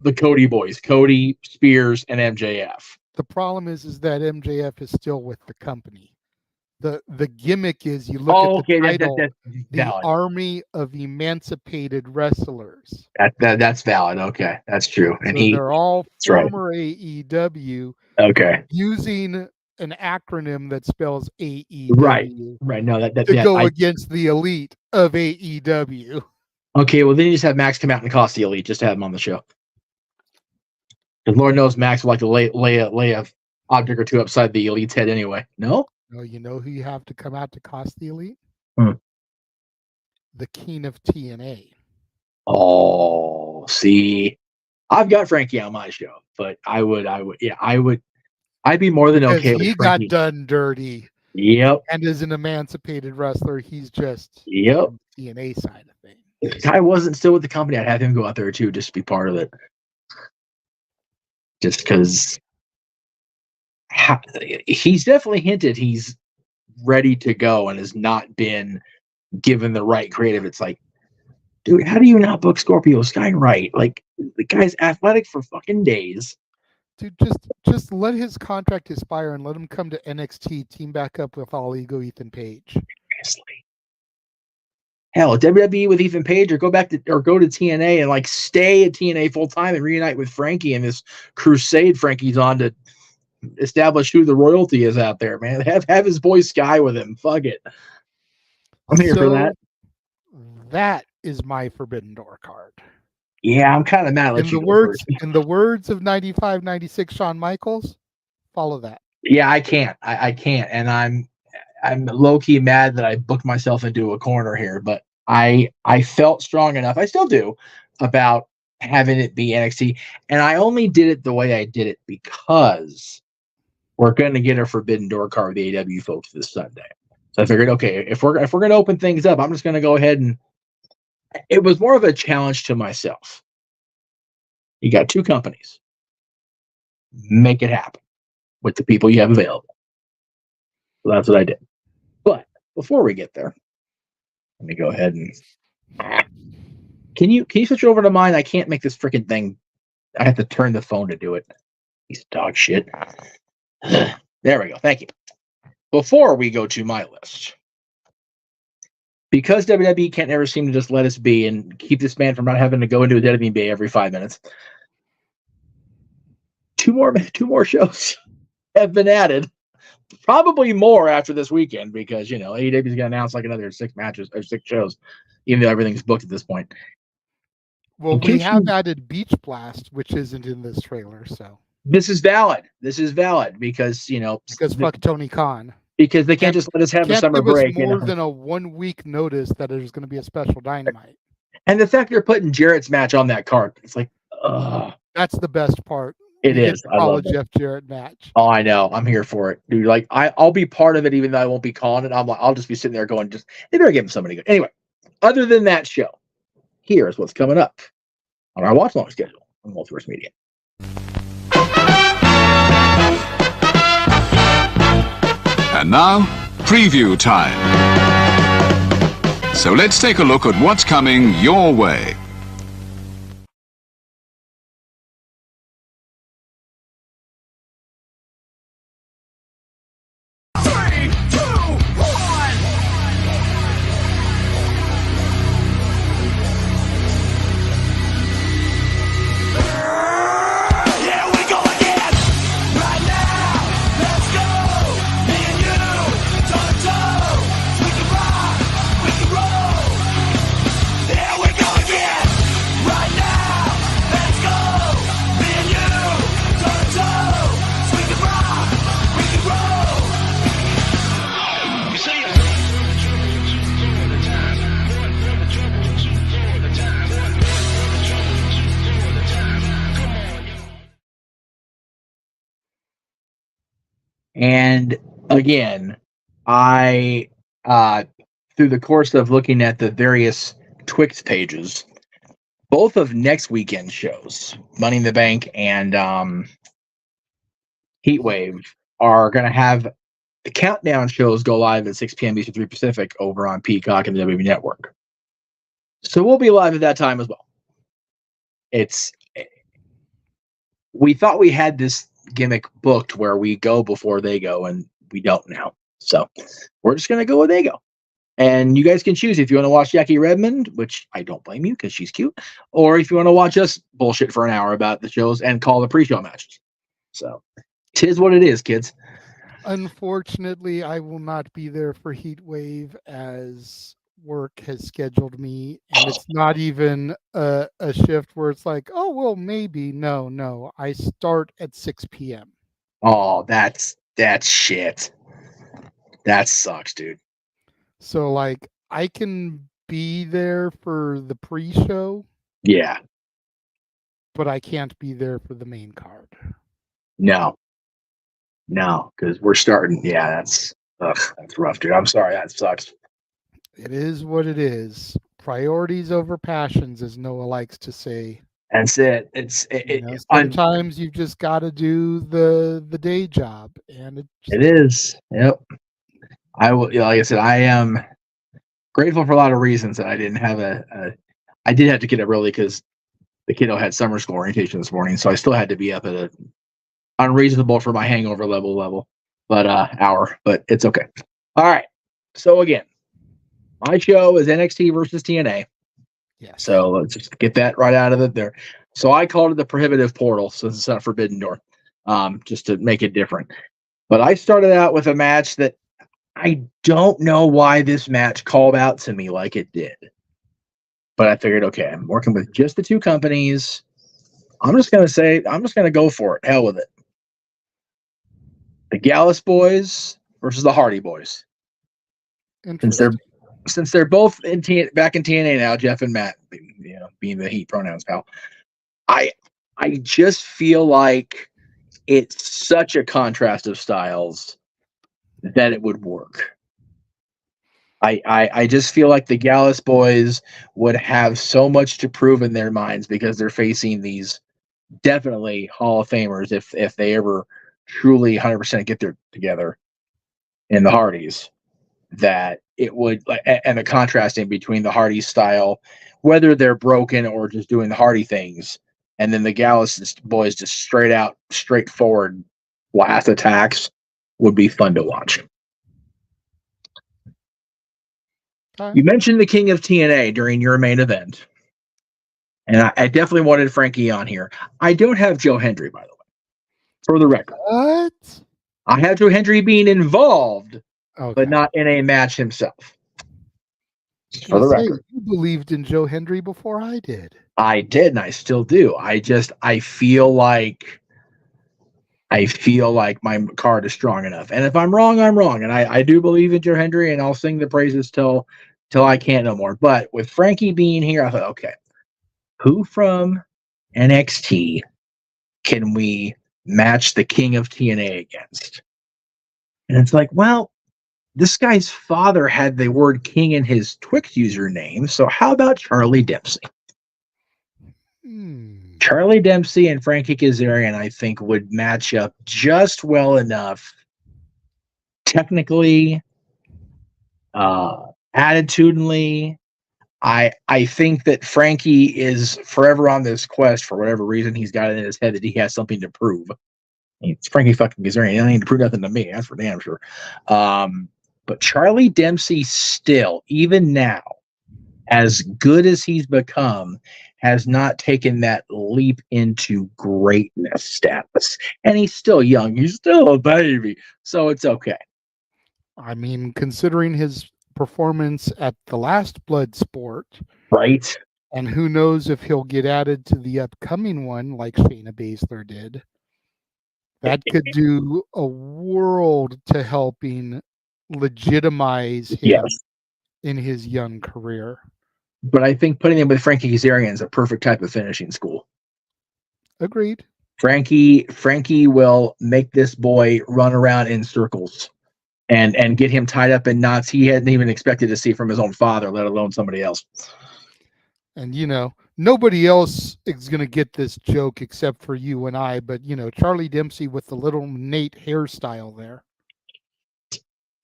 the Cody boys, Cody, Spears, and MJF. The problem is that MJF is still with the company. The gimmick is you look at the title, the Army of Emancipated Wrestlers. That's valid. Okay, that's true. And so they're all former AEW. Okay. Using an acronym that spells AEW. Right. No, that to go against the elite of AEW. Okay, well then you just have Max come out and cost the elite just to have him on the show. Because Lord knows Max would like to lay a object or two upside the elite's head anyway. No? No, you know who you have to come out to cost the elite? The King of TNA. Oh, see, I've got Frankie on my show, but I'd be more than okay with he Frankie. Got done dirty. Yep. And as an emancipated wrestler, he's just on the TNA side of things. If I wasn't still with the company, I'd have him go out there too, just to be part of it. Just because he's definitely hinted he's ready to go and has not been given the right creative. It's like, dude, how do you not book Scorpio Sky right? Like, the guy's athletic for fucking days. Dude, just let his contract expire and let him come to NXT, team back up with All Ego Ethan Page. Seriously. Hell, WWE with Ethan Page, or go to TNA and like stay at TNA full time and reunite with Frankie and this crusade Frankie's on to establish who the royalty is out there, man. Have his boy Sky with him. Fuck it. I'm here for that. That is my Forbidden Door card. Yeah, I'm kind of mad at you. In the words of 95, 96 Shawn Michaels, follow that. Yeah, I can't. I can't. And I'm low-key mad that I booked myself into a corner here, but I felt strong enough, I still do, about having it be NXT. And I only did it the way I did it because we're going to get a Forbidden Door card with the AEW folks this Sunday. So I figured, okay, if we're going to open things up, I'm just going to go ahead and it was more of a challenge to myself. You got two companies. Make it happen with the people you have available. So that's what I did. But before we get there, let me go ahead and can you switch over to mine? I can't make this freaking thing. I have to turn the phone to do it. Piece of dog shit. There we go. Thank you. Before we go to my list, because WWE can't ever seem to just let us be and keep this man from not having to go into a WWE bay every 5 minutes, two more shows have been added. Probably more after this weekend because, AEW is going to announce like another 6 matches or 6 shows, even though everything's booked at this point. Well, we have added Beach Blast, which isn't in this trailer, so. This is valid. Because, because fuck Tony Khan. Because they can't just let us have a summer break. More than a 1 week notice that there's going to be a special Dynamite. And the fact they're putting Jarrett's match on that card, it's like, that's the best part. It is. I love Jeff Jarrett match. Oh, I know. I'm here for it, dude. Like, I'll be part of it, even though I won't be calling it. I'll just be sitting there going, they better give him somebody good. Anyway, other than that show, here's what's coming up on our watch-along schedule on Multiverse Media. And now, preview time. So let's take a look at what's coming your way. And again, I through the course of looking at the various Twix pages, both of next weekend's shows, Money in the Bank and Heatwave, are going to have the countdown shows go live at 6 p.m. Eastern, 3 Pacific over on Peacock and the WWE Network. So we'll be live at that time as well. We thought we had this gimmick booked where we go before they go, and we don't now. So we're just going to go where they go. And you guys can choose if you want to watch Jackie Redmond, which I don't blame you because she's cute, or if you want to watch us bullshit for an hour about the shows and call the pre-show matches. So, 'tis what it is, kids. Unfortunately, I will not be there for Heat Wave as work has scheduled me, and it's not even a shift where it's like, oh, well, maybe. No. I start at 6 p.m. Oh, that's shit. That sucks, dude. So, like, I can be there for the pre-show. Yeah. But I can't be there for the main card. No, because we're starting. Yeah, that's rough, dude. I'm sorry. That sucks. It is what it is. Priorities over passions, as Noah likes to say. That's it. Sometimes you've just got to do the day job, and it is. Yep. I will. Like I said, I am grateful for a lot of reasons that I didn't have I did have to get up early because the kiddo had summer school orientation this morning, so I still had to be up at a unreasonable for my hangover level, but hour. But it's okay. All right. So again, my show is NXT versus TNA. Yeah. So let's just get that right out of it there. So I called it the Prohibited Portal, since it's not Forbidden Door, just to make it different. But I started out with a match that I don't know why this match called out to me like it did. But I figured, okay, I'm working with just the two companies. I'm just going to go for it. Hell with it. The Gallus Boys versus the Hardy Boys. Since they're both back in TNA now, Jeff and Matt, being the Heat pronouns, pal. I just feel like it's such a contrast of styles that it would work. I just feel like the Gallus Boys would have so much to prove in their minds because they're facing these definitely Hall of Famers if they ever truly 100% get their together in the Hardys. That it would, and the contrasting between the Hardy style, whether they're broken or just doing the Hardy things, and then the Gallus Boys just straightforward blast attacks would be fun to watch. You mentioned the King of TNA during your main event, and I definitely wanted Frankie on here. I don't have Joe Hendry, by the way, for the record. What? I have Joe Hendry being involved, but not in a match himself. For the record, you believed in Joe Hendry before I did. I did, and I still do. I feel like my card is strong enough. And if I'm wrong, I'm wrong. And I do believe in Joe Hendry, and I'll sing the praises till I can't no more. But with Frankie being here, I thought, okay, who from NXT can we match the King of TNA against? And it's like, well, this guy's father had the word king in his Twix username, so how about Charlie Dempsey? Charlie Dempsey and Frankie Kazarian, I think, would match up just well enough technically, attitudinally. I think that Frankie is forever on this quest for whatever reason. He's got it in his head that he has something to prove. It's Frankie fucking Kazarian. He doesn't need to prove nothing to me. That's for damn sure. But Charlie Dempsey still, even now, as good as he's become, has not taken that leap into greatness status. And he's still young. He's still a baby. So it's okay. I mean, considering his performance at the last Bloodsport. Right. And who knows if he'll get added to the upcoming one like Shayna Baszler did. That could do a world to helping legitimize him in his young career. But I think putting him with Frankie Kazarian is a perfect type of finishing school. Agreed. Frankie will make this boy run around in circles and get him tied up in knots he hadn't even expected to see from his own father, let alone somebody else. And, nobody else is going to get this joke except for you and I, but, Charlie Dempsey with the little Nate hairstyle there.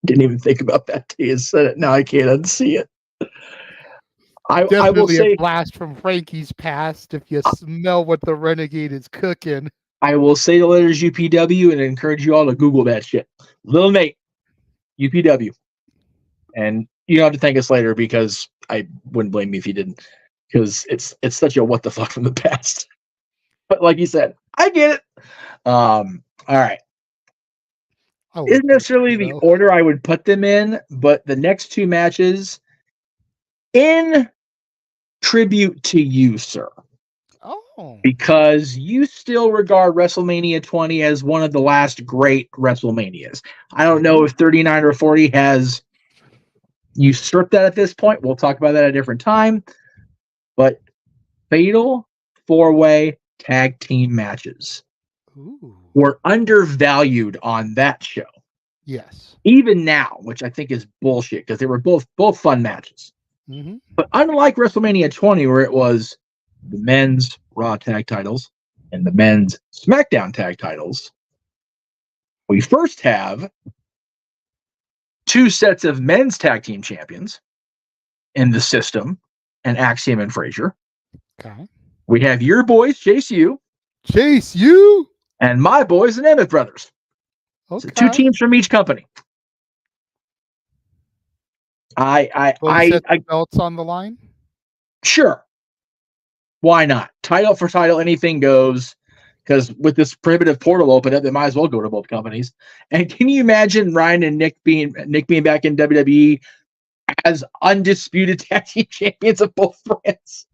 Didn't even think about that till you said it. Now I can't unsee it. I will Definitely say a blast from Frankie's past if you smell what the Renegade is cooking. I will say the letters UPW and encourage you all to Google that shit. Little Nate, UPW. And you don't have to thank us later because I wouldn't blame me if you didn't. Because it's such a what the fuck from the past. But like you said, I get it. All right. Isn't necessarily the order I would put them in, but the next two matches in tribute to you, sir. Oh. Because you still regard WrestleMania 20 as one of the last great WrestleManias. I don't know if 39 or 40 has usurped that at this point. We'll talk about that at a different time. But Fatal 4-Way Tag Team matches were undervalued on that show. Yes. Even now, which I think is bullshit because they were both fun matches. Mm-hmm. But unlike WrestleMania 20, where it was the men's Raw tag titles and the men's SmackDown tag titles, we first have two sets of men's tag team champions in the System and Axiom and Frazier. Okay. We have your boys, Chase U, and my boys, the Nemeth Brothers. Okay. So 2 teams from each company. Both belts on the line. Sure. Why not? Title for title, anything goes. Because with this prohibitive portal open up, they might as well go to both companies. And can you imagine Ryan and Nick being back in WWE as undisputed tag team champions of both brands?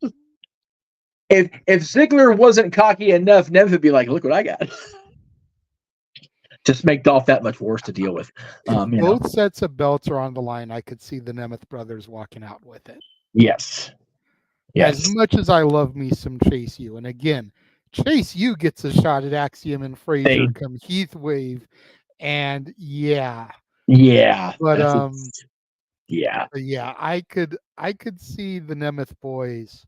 If Ziggler wasn't cocky enough, Nev would be like, "Look what I got." Just make Dolph that much worse to deal with. Both sets of belts are on the line. I could see the Nemeth brothers walking out with it. Yes. As much as I love me some Chase U, and again, Chase U gets a shot at Axiom and Frazier come Heath Wave, and but I could see the Nemeth boys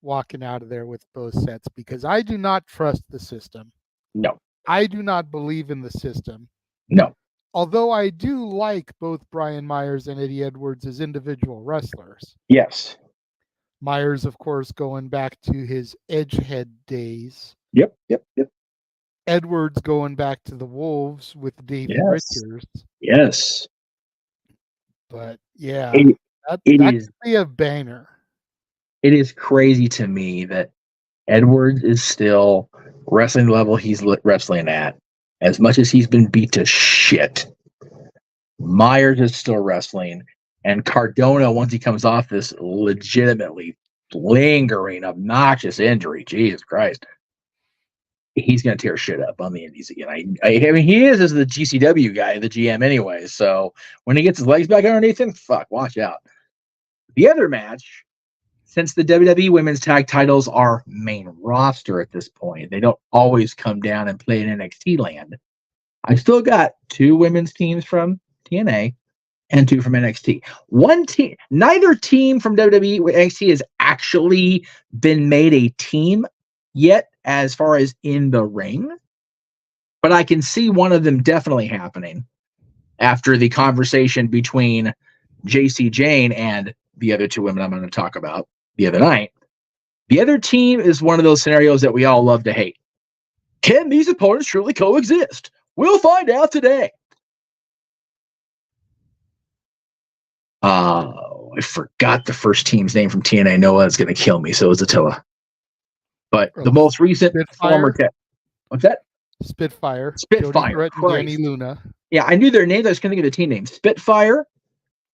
walking out of there with both sets because I do not trust the System. No. I do not believe in the System. No. Although I do like both Brian Myers and Eddie Edwards as individual wrestlers. Yes. Myers, of course, going back to his Edgehead days. Yep. Edwards going back to the Wolves with Davey Richards. Yes. But yeah, that could be a banger. It is crazy to me that Edwards is still wrestling the level he's wrestling at. As much as he's been beat to shit, Myers is still wrestling. And Cardona, once he comes off this legitimately lingering, obnoxious injury, Jesus Christ, he's going to tear shit up on the indies again. I mean, he is as the GCW guy, the GM anyway. So when he gets his legs back underneath him, watch out. The other match, since the WWE women's tag titles are main roster at this point, they don't always come down and play in NXT land. I still got 2 women's teams from TNA and 2 from NXT. One team, neither team from WWE with NXT has actually been made a team yet as far as in the ring, but I can see one of them definitely happening after the conversation between JC Jane and the other 2 women I'm going to talk about the other night. The other team is one of those scenarios that we all love to hate. Can these opponents truly coexist? We'll find out today. I forgot the first team's name from TNA. Noah is going to kill me, so is Attila. But the most recent former what's that? Spitfire. Danny Luna. Yeah, I knew their names. I was going to think of the team name. Spitfire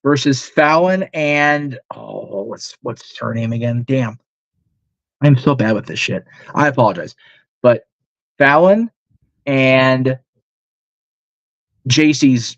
versus Fallon and what's her name again? Damn. I'm so bad with this shit. I apologize. But Fallon and JC's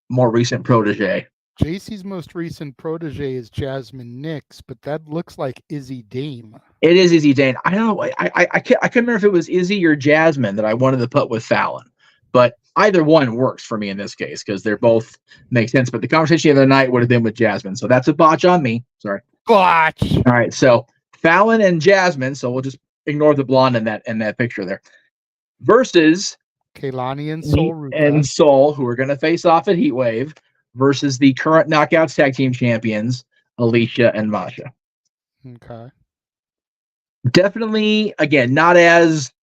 more recent protege. JC's most recent protege is Jasmine Nix, but that looks like Izzy Dame. It is Izzy Dame. I don't know. I couldn't remember if it was Izzy or Jasmine that I wanted to put with Fallon. But either one works for me in this case because they're both make sense. But the conversation the other night would have been with Jasmine. So that's a botch on me. Sorry. Botch. All right. So Fallon and Jasmine. So we'll just ignore the blonde in that picture there. Versus Kaylani and Sol Ruka. And Sol, who are going to face off at Heatwave, versus the current Knockouts Tag Team Champions, Alicia and Masha. Okay. Definitely, again, not as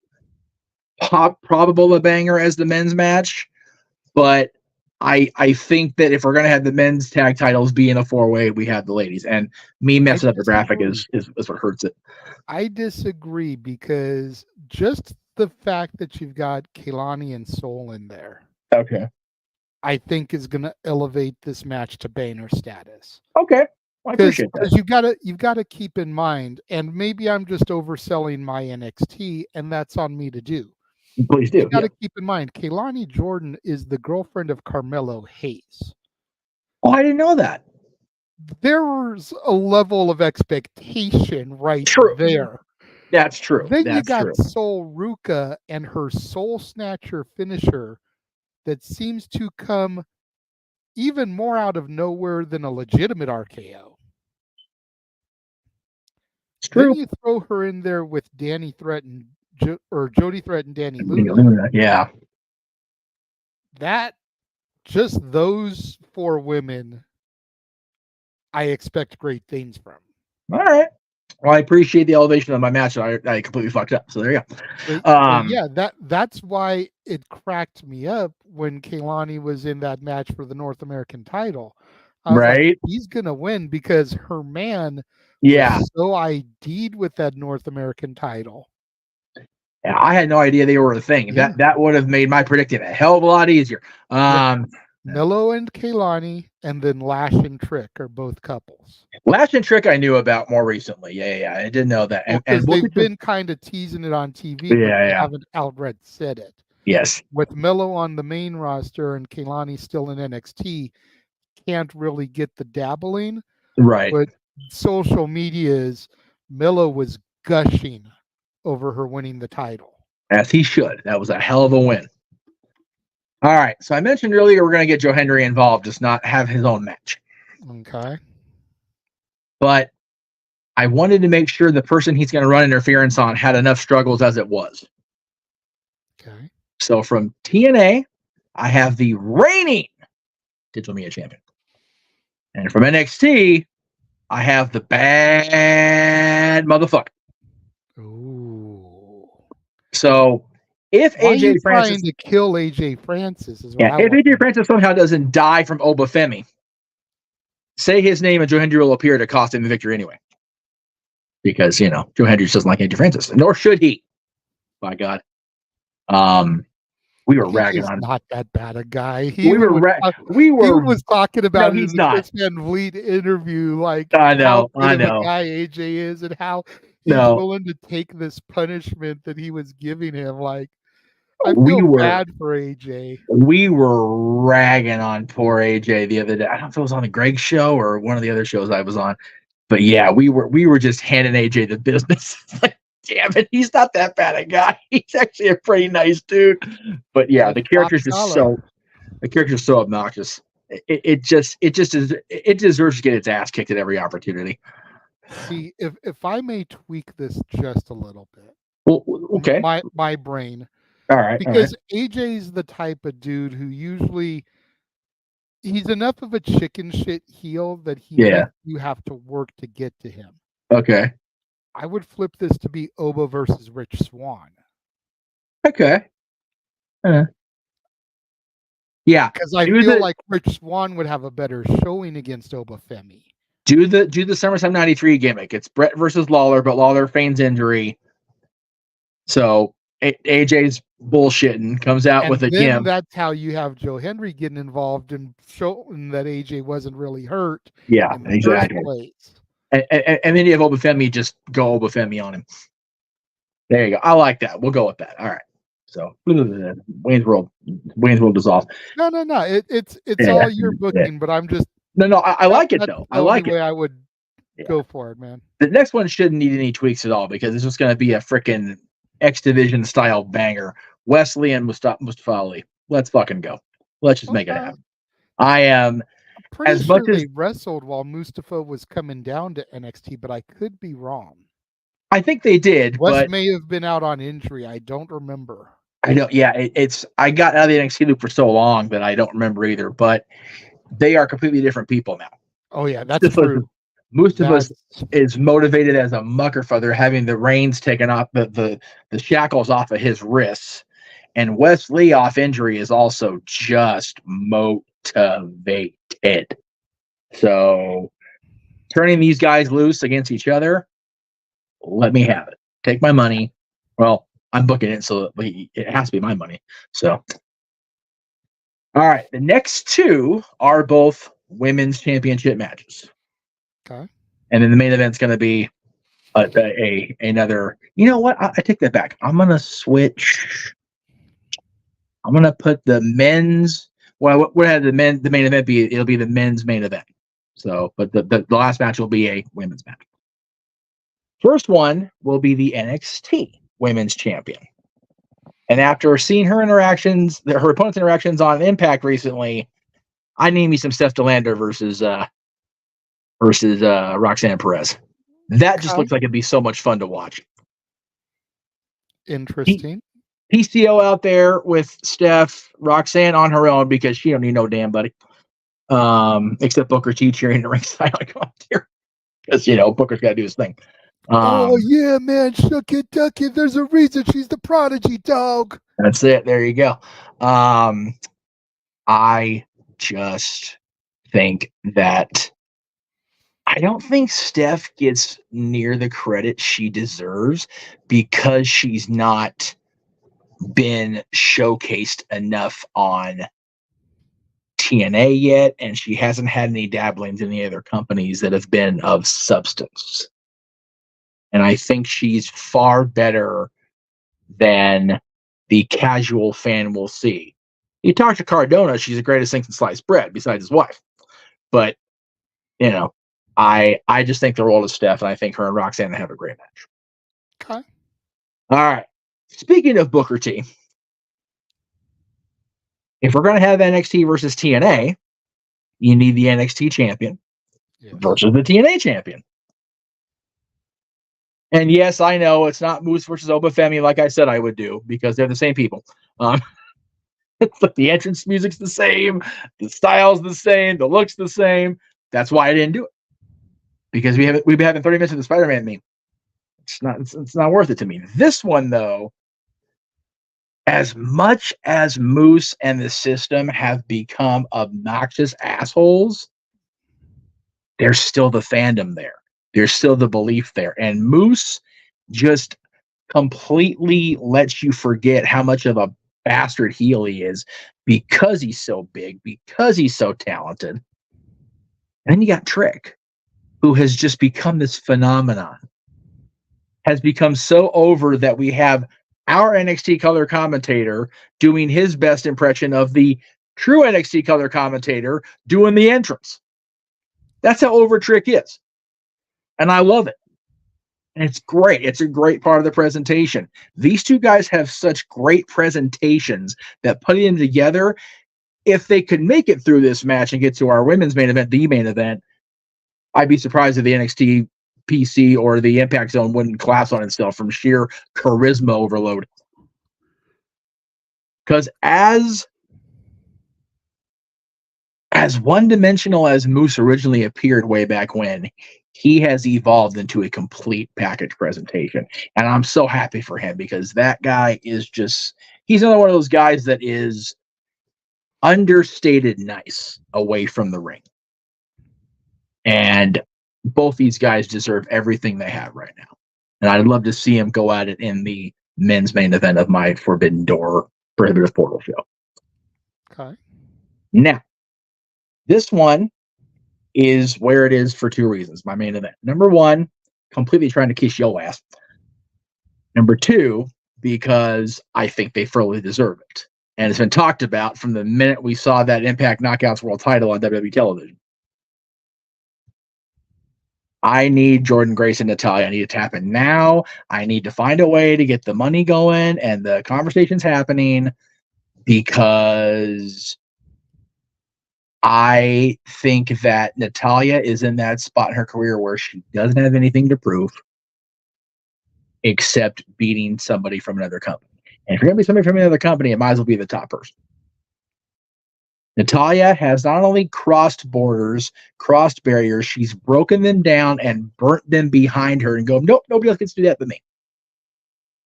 probable a banger as the men's match, but I think that if we're going to have the men's tag titles be in a 4-way, we have the ladies. And me messing up the graphic is what hurts it. I disagree, because just the fact that you've got Kaylani and Sol in there, Okay. I think is going to elevate this match to banger status. Okay. Well, I appreciate that. Because you've got to keep in mind, and maybe I'm just overselling my NXT, and that's on me to do. Please do. You got to keep in mind, Kaylani Jordan is the girlfriend of Carmelo Hayes. Oh, I didn't know that. There's a level of expectation right there. That's true. Then you got Sol Ruka and her Soul Snatcher finisher that seems to come even more out of nowhere than a legitimate RKO. It's true. Then you throw her in there with Danny Threaten or Jody Threaten, Danny Luna. Yeah. That, just those 4 women, I expect great things from. All right. Well, I appreciate the elevation of my match. I completely fucked up. So there you go. Yeah, that's why it cracked me up when Kaylani was in that match for the North American title. I was like, he's gonna win, because her man was so ID'd with that North American title. Yeah, I had no idea they were a thing. Yeah. That would have made my predicting a hell of a lot easier. Mello and Kaylani, and then Lash and Trick are both couples. Lash and Trick I knew about more recently. Yeah. I didn't know that. Because they've been kind of teasing it on TV, but they haven't outright said it. Yes. With Mello on the main roster and Kaylani still in NXT, can't really get the dabbling. Right. But social media's Mello was gushing over her winning the title. As he should. That was a hell of a win. All right. So I mentioned earlier we're going to get Joe Hendry involved, just not have his own match. Okay. But I wanted to make sure the person he's going to run interference on had enough struggles as it was. Okay. So from TNA, I have the reigning Digital Media Champion. And from NXT, I have the bad motherfucker. Ooh. So if Why AJ are you Francis trying to kill AJ Francis, is what if AJ Francis somehow doesn't die from Obafemi, say his name and Joe Hendry will appear to cost him the victory anyway. Because, Joe Hendry doesn't like AJ Francis, nor should he. By God. We were ragging on. Not that bad a guy. He was talking about no, it in the Chris Van Vliet interview, like I know. Of a guy AJ is, and how he's willing to take this punishment that he was giving him. Like, I feel bad for AJ. We were ragging on poor AJ the other day. I don't know if it was on the Greg show or one of the other shows I was on, but yeah, we were just handing AJ the business. Like, damn it, he's not that bad a guy. He's actually a pretty nice dude. But yeah, the character's just so obnoxious. It deserves to get its ass kicked at every opportunity. See, if I may tweak this just a little bit. Well, okay. My brain. All right. Because AJ's the type of dude who usually he's enough of a chicken shit heel that you have to work to get to him. Okay. I would flip this to be Oba versus Rich Swann. Okay. Yeah. Because I feel like Rich Swann would have a better showing against Obafemi. Do the SummerSlam 93 gimmick. It's Brett versus Lawler, but Lawler feigns injury. So AJ's bullshitting, comes out with a gimmick. That's how you have Joe Hendry getting involved and showing that AJ wasn't really hurt. Yeah, exactly. And then you have Obafemi just go Obafemi on him. There you go. I like that. We'll go with that. All right. So Wayne's World is off. No. It's all your booking, but I'm just no. I like it though. I like it. I would go for it, man. The next one shouldn't need any tweaks at all because it's just going to be a freaking X Division style banger. Wesley and Mustafa Ali. Let's fucking go. Let's just make it happen. I am. Pretty sure they wrestled while Mustafa was coming down to NXT, but I could be wrong. I think they did. Wes may have been out on injury. I don't remember. I don't. Yeah, it's. I got out of the NXT loop for so long that I don't remember either. But they are completely different people now. Oh yeah, that's true. Mustafa is motivated as a muckerfucker, having the reins taken off, the shackles off of his wrists, and Wesley off injury is also just motivated. So turning these guys loose against each other, let me have it. Take my money. Well, I'm booking it, so it has to be my money. So, all right, the next two are both women's championship matches. Okay. And then the main event's going to be another. You know what? I take that back. I'm going to switch. I'm going to put the men's. Well, what had the main event be? It'll be the men's main event. So, but the last match will be a women's match. First one will be the NXT Women's Champion. And after seeing her opponent's interactions on Impact recently, I need me some Steph DeLander versus Roxanne Perez. That just looks like it'd be so much fun to watch. Interesting. PCO out there with Steph, Roxanne on her own because she don't need no damn buddy. Except Booker T cheering the ringside like here. Because Booker's gotta do his thing. Oh yeah, man, shuck it, duck it. There's a reason she's the prodigy, dog. That's it. There you go. I just think that I don't think Steph gets near the credit she deserves because she's not been showcased enough on TNA yet, and she hasn't had any dabblings in the other companies that have been of substance. And I think she's far better than the casual fan will see. You talk to Cardona, she's the greatest thing since sliced bread, besides his wife. But, I just think the role is Steph, and I think her and Roxanne have a great match. Okay. All right. Speaking of Booker T, if we're going to have NXT versus TNA, you need the NXT champion versus the TNA champion. And yes, I know it's not Moose versus Obafemi like I said I would do because they're the same people. It's like the entrance music's the same, the style's the same, the look's the same. That's why I didn't do it. Because we've been having 30 minutes of the Spider-Man meme. It's not worth it to me. This one though, as much as Moose and the system have become obnoxious assholes, there's still the fandom there. There's still the belief there. And Moose just completely lets you forget how much of a bastard heel he is because he's so big, because he's so talented. And then you got Trick, who has just become this phenomenon. Has become so over that we have our NXT color commentator doing his best impression of the true NXT color commentator doing the entrance. That's how over Trick is. And I love it. And it's great. It's a great part of the presentation. These two guys have such great presentations that putting them together, if they could make it through this match and get to our women's main event, the main event, I'd be surprised if the NXT PC or the Impact Zone wouldn't collapse on itself from sheer charisma overload. Because as one-dimensional as Moose originally appeared way back when, he has evolved into a complete package presentation. And I'm so happy for him because that guy is he's another one of those guys that is understated nice away from the ring. And both these guys deserve everything they have right now. And I'd love to see him go at it in the men's main event of my Forbidden Door Prohibited Portal show. Okay. Now, this one is where it is for two reasons. My main event. Number one, completely trying to kiss your ass. Number two, because I think they fully deserve it. And it's been talked about from the minute we saw that Impact Knockouts World title on WWE television. I need Jordan Grace and Natalya. I need to tap in now. I need to find a way to get the money going and the conversations happening because I think that Natalya is in that spot in her career where she doesn't have anything to prove except beating somebody from another company. And if you're going to be somebody from another company, it might as well be the top person. Natalya has not only crossed borders, crossed barriers, she's broken them down and burnt them behind her and go, nope, nobody else gets to do that but me.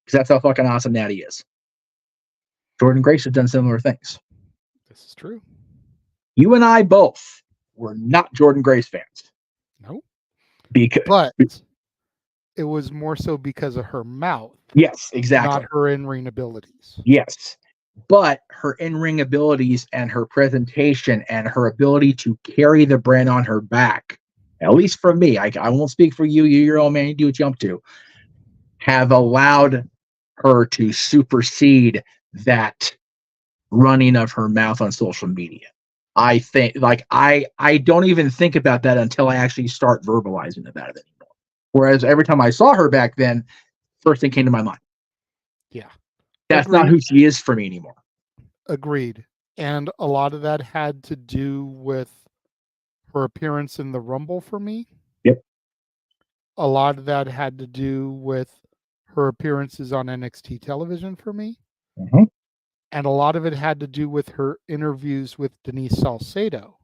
Because that's how fucking awesome Natty is. Jordan Grace has done similar things. This is true. You and I both were not Jordan Grace fans. No. But it was more so because of her mouth. Yes, exactly. Not her in-ring abilities. Yes. But her in-ring abilities and her presentation and her ability to carry the brand on her back, at least for me, I won't speak for you, you're your own man, you do what you want to, have allowed her to supersede that running of her mouth on social media. I think, like, I don't even think about that until I actually start verbalizing about it anymore. Whereas every time I saw her back then, first thing came to my mind. Yeah. That's not who she is for me anymore. Agreed. And a lot of that had to do with her appearance in the Rumble for me. Yep. A lot of that had to do with her appearances on NXT television for me. Mm-hmm. And a lot of it had to do with her interviews with Denise Salcedo.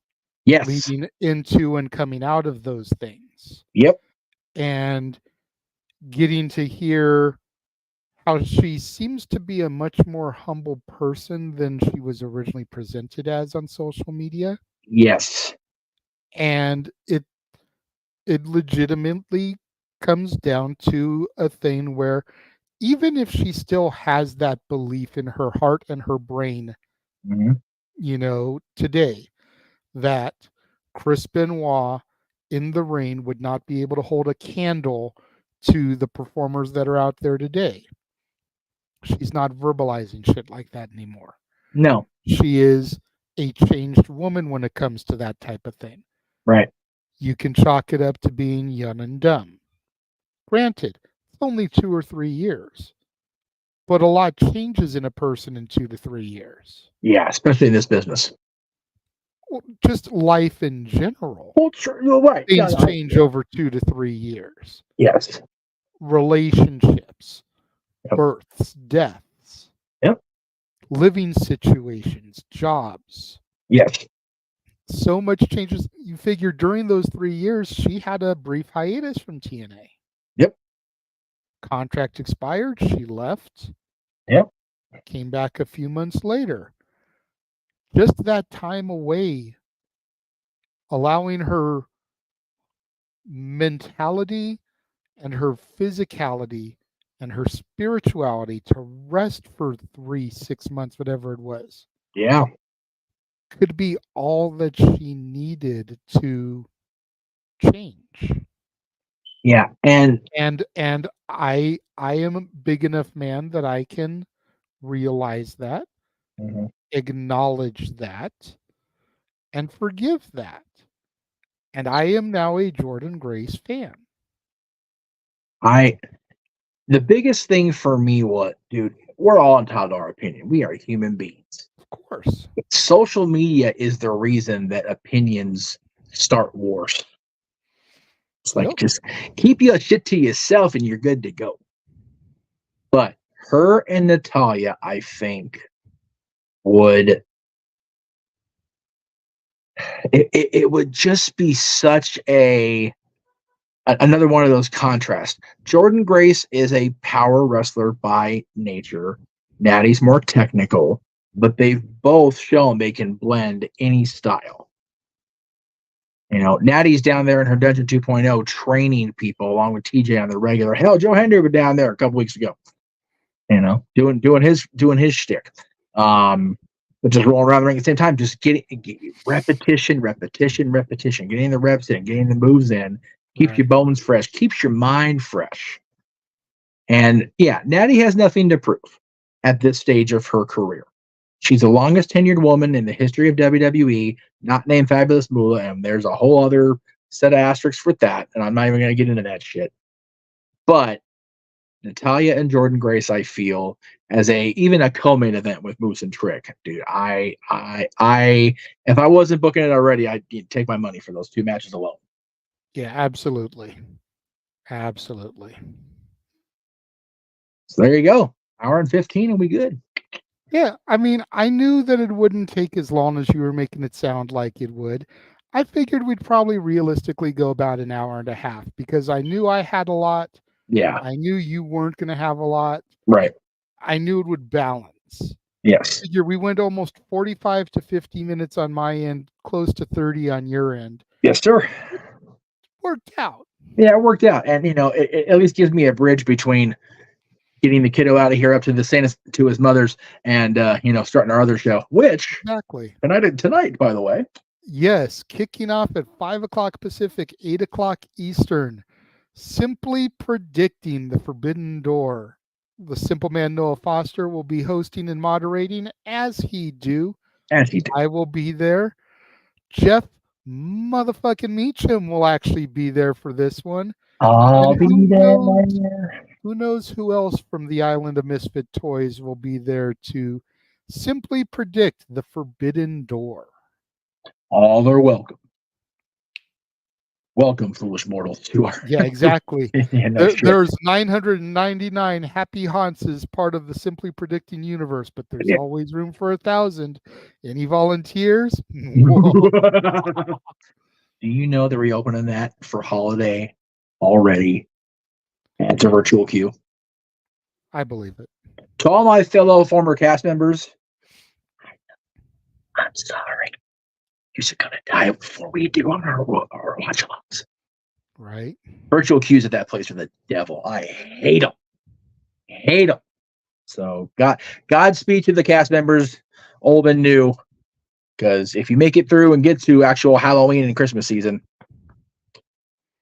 Yes. Leading into and coming out of those things. Yep. And getting to hear how she seems to be a much more humble person than she was originally presented as on social media. Yes. And it legitimately comes down to a thing where even if she still has that belief in her heart and her brain, mm-hmm. you know, today, that Chris Benoit in the ring would not be able to hold a candle to the performers that are out there today. She's not verbalizing shit like that anymore. No. She is a changed woman when it comes to that type of thing. Right. You can chalk it up to being young and dumb. Granted, it's only 2 or 3 years. But a lot changes in a person in 2 to 3 years. Yeah, especially in this business. Well, just life in general. Well, sure, you're right. Things change over 2 to 3 years. Yes. Relationships, births, deaths, living situations, jobs. Yes. So much changes. You figure during those 3 years, she had a brief hiatus from TNA. Yep. Contract expired. She left. Yep. Came back a few months later. Just that time away, allowing her mentality and her physicality and her spirituality to rest for 3-6 months, whatever it was. Yeah. Could be all that she needed to change. Yeah. And I am a big enough man that I can realize that, acknowledge that, and forgive that. And I am now a Jordan Grace fan. The biggest thing for me dude, we're all entitled to our opinion. We are human beings. Of course. But social media is the reason that opinions start wars. It's like, just keep your shit to yourself and you're good to go. But her and Natalya, I think, would it would just be such another one of those contrasts. Jordan Grace is a power wrestler by nature. Natty's more technical, but they've both shown they can blend any style. You know, Natty's down there in her Dungeon 2.0 training people along with TJ on the regular. Hell, Joe Hendry was down there a couple weeks ago. You know, doing his shtick. But just rolling around the ring at the same time, just getting repetition, getting the reps in, getting the moves in, keeps your bones fresh, keeps your mind fresh. And yeah, Natty has nothing to prove at this stage of her career. She's the longest tenured woman in the history of WWE, not named Fabulous Moolah, and there's a whole other set of asterisks with that, and I'm not even going to get into that shit. But Natalya and Jordan Grace, I feel, as even a co-main event with Moose and Trick, dude. I if I wasn't booking it already, I'd take my money for those 2 matches alone. Yeah, absolutely. So there you go. All hour and 15 and we good. Yeah, I mean, I knew that it wouldn't take as long as you were making it sound like it would. I figured we'd probably realistically go about an hour and a half because I knew I had a lot. Yeah. I knew you weren't going to have a lot. Right. I knew it would balance. Yes. Figure we went almost 45 to 50 minutes on my end, close to 30 on your end. Yes, sir. Worked out. Yeah, it worked out. And, it at least gives me a bridge between getting the kiddo out of here up to to his mother's and, starting our other show, which Exactly. tonight, by the way. Yes, kicking off at 5 o'clock Pacific, 8 o'clock Eastern. Simply Predicting the Forbidden Door. The Simple Man Noah Foster will be hosting and moderating as he do. I will be there. Jeff motherfucking Meacham will actually be there for this one. I'll be there. Who knows who else from the Island of Misfit Toys will be there to simply predict the Forbidden Door. All are welcome. Welcome, foolish mortals, to our... Yeah, exactly. There's 999 happy haunts as part of the Simply Predicting universe, but there's always room for 1,000. Any volunteers? Do you know they're reopening that for holiday already? It's a virtual queue. I believe it. To all my fellow former cast members, I'm sorry. You're going to die before we do on our watch-alongs. Right. Virtual queues at that place are the devil. I hate them. Hate them. So Godspeed to the cast members, old and new. Because if you make it through and get to actual Halloween and Christmas season,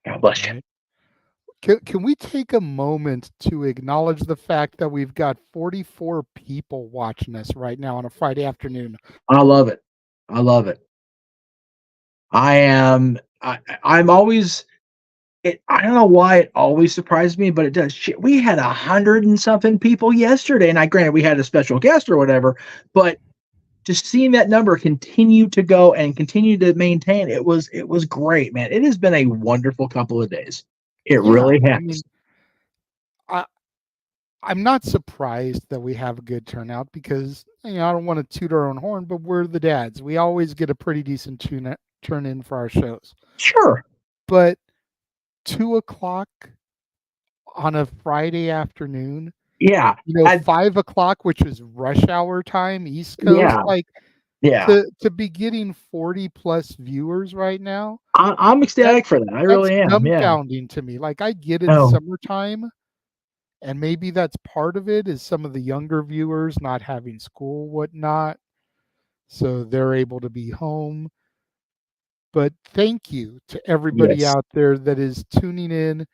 God bless you. Can we take a moment to acknowledge the fact that we've got 44 people watching us right now on a Friday afternoon? I love it. I love it. I'm always, I don't know why it always surprises me, but it does. Shit, we had 100 and something people yesterday, and granted we had a special guest or whatever, but just seeing that number continue to go and continue to maintain, it was great, man. It has been a wonderful couple of days. It really has. I'm not surprised that we have a good turnout because I don't want to toot our own horn, but we're the dads. We always get a pretty decent turn in for our shows. Sure. But 2 o'clock on a Friday afternoon. Yeah. 5 o'clock, which is rush hour time, East Coast. To be getting 40 plus viewers right now. I'm ecstatic for that. I really am. Dumbfounding to me. I get it's summertime. And maybe that's part of it is some of the younger viewers not having school, whatnot. So they're able to be home. But thank you to everybody out there that is tuning in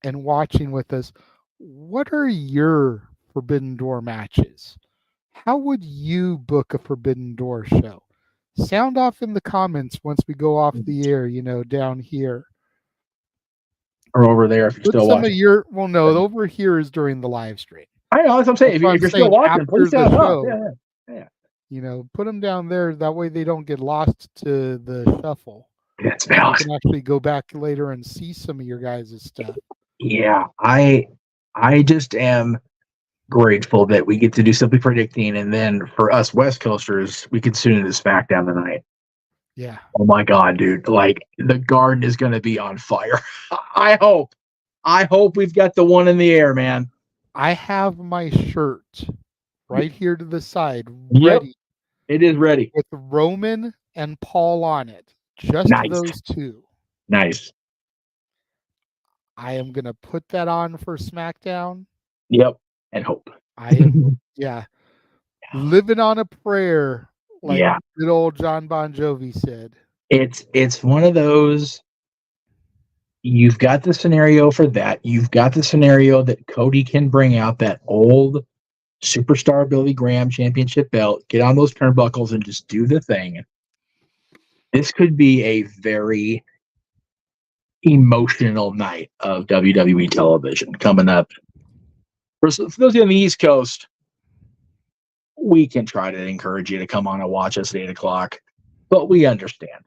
and watching with us. What are your Forbidden Door matches? How would you book a Forbidden Door show? Sound off in the comments once we go off the air, down here. Or over there if you're still watching. Over here is during the live stream. I know, that's what I'm saying. If you're still watching, please sound up. Yeah. Put them down there. That way they don't get lost to the shuffle. That's valid. You can actually go back later and see some of your guys' stuff. Yeah, I just am grateful that we get to do Simply Predicting, and then for us West Coasters, we can tune into SmackDown tonight. Yeah. Oh my God, dude! The garden is going to be on fire. I hope we've got the one in the air, man. I have my shirt right here to the side, ready. Yep. It is ready with Roman and Paul on it. Just those two. Nice. I am going to put that on for SmackDown. Yep. And hope. I am, living on a prayer, good old John Bon Jovi said. It's one of those, you've got the scenario for that. You've got the scenario that Cody can bring out that old superstar Billy Graham championship belt, get on those turnbuckles and just do the thing. This could be a very emotional night of WWE television coming up. For those of you on the East Coast, we can try to encourage you to come on and watch us at 8 o'clock, but we understand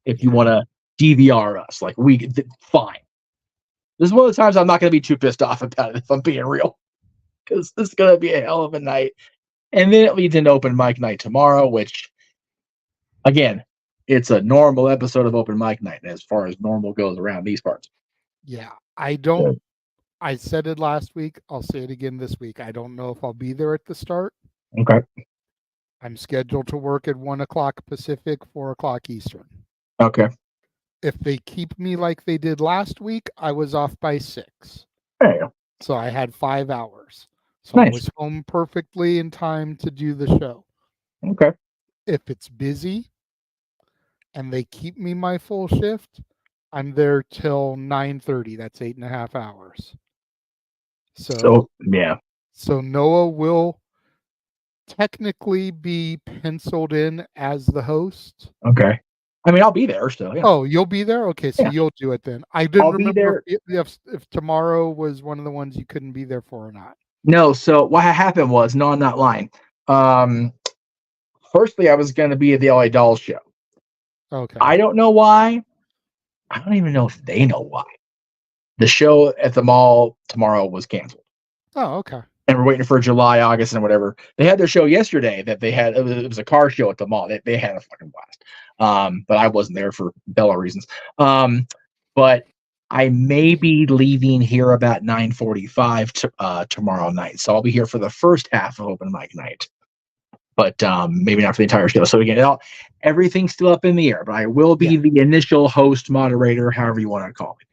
if you want to DVR us. Fine. This is one of the times I'm not going to be too pissed off about it if I'm being real. because this is going to be a hell of a night. And then it leads into open mic night tomorrow, which, again, it's a normal episode of open mic night as far as normal goes around these parts. Yeah, I said it last week. I'll say it again this week. I don't know if I'll be there at the start. Okay. I'm scheduled to work at 1 o'clock Pacific, 4 o'clock Eastern. Okay. If they keep me like they did last week, I was off by 6. There you go. So I had 5 hours. So Nice. I was home perfectly in time to do the show. Okay. If it's busy and they keep me my full shift, I'm there till 9:30. That's 8.5 hours. So yeah. So Noah will technically be penciled in as the host. Okay. I mean, I'll be there still. Yeah. Oh, you'll be there? Okay, so you'll do it then. I didn't remember if tomorrow was one of the ones you couldn't be there for or not. No, so what happened was, no, I'm not lying. Firstly, I was going to be at the LA Dolls show. Okay. I don't know why. I don't even know if they know why. The show at the mall tomorrow was canceled. Oh, okay. And we're waiting for July, August, and whatever. They had their show yesterday that they had. It was a car show at the mall. They had a fucking blast. But I wasn't there for Bella reasons. But I may be leaving here about 9:45 tomorrow night. So I'll be here for the first half of open mic night. But maybe not for the entire show. So again, everything's still up in the air. But I will be the initial host, moderator, however you want to call it.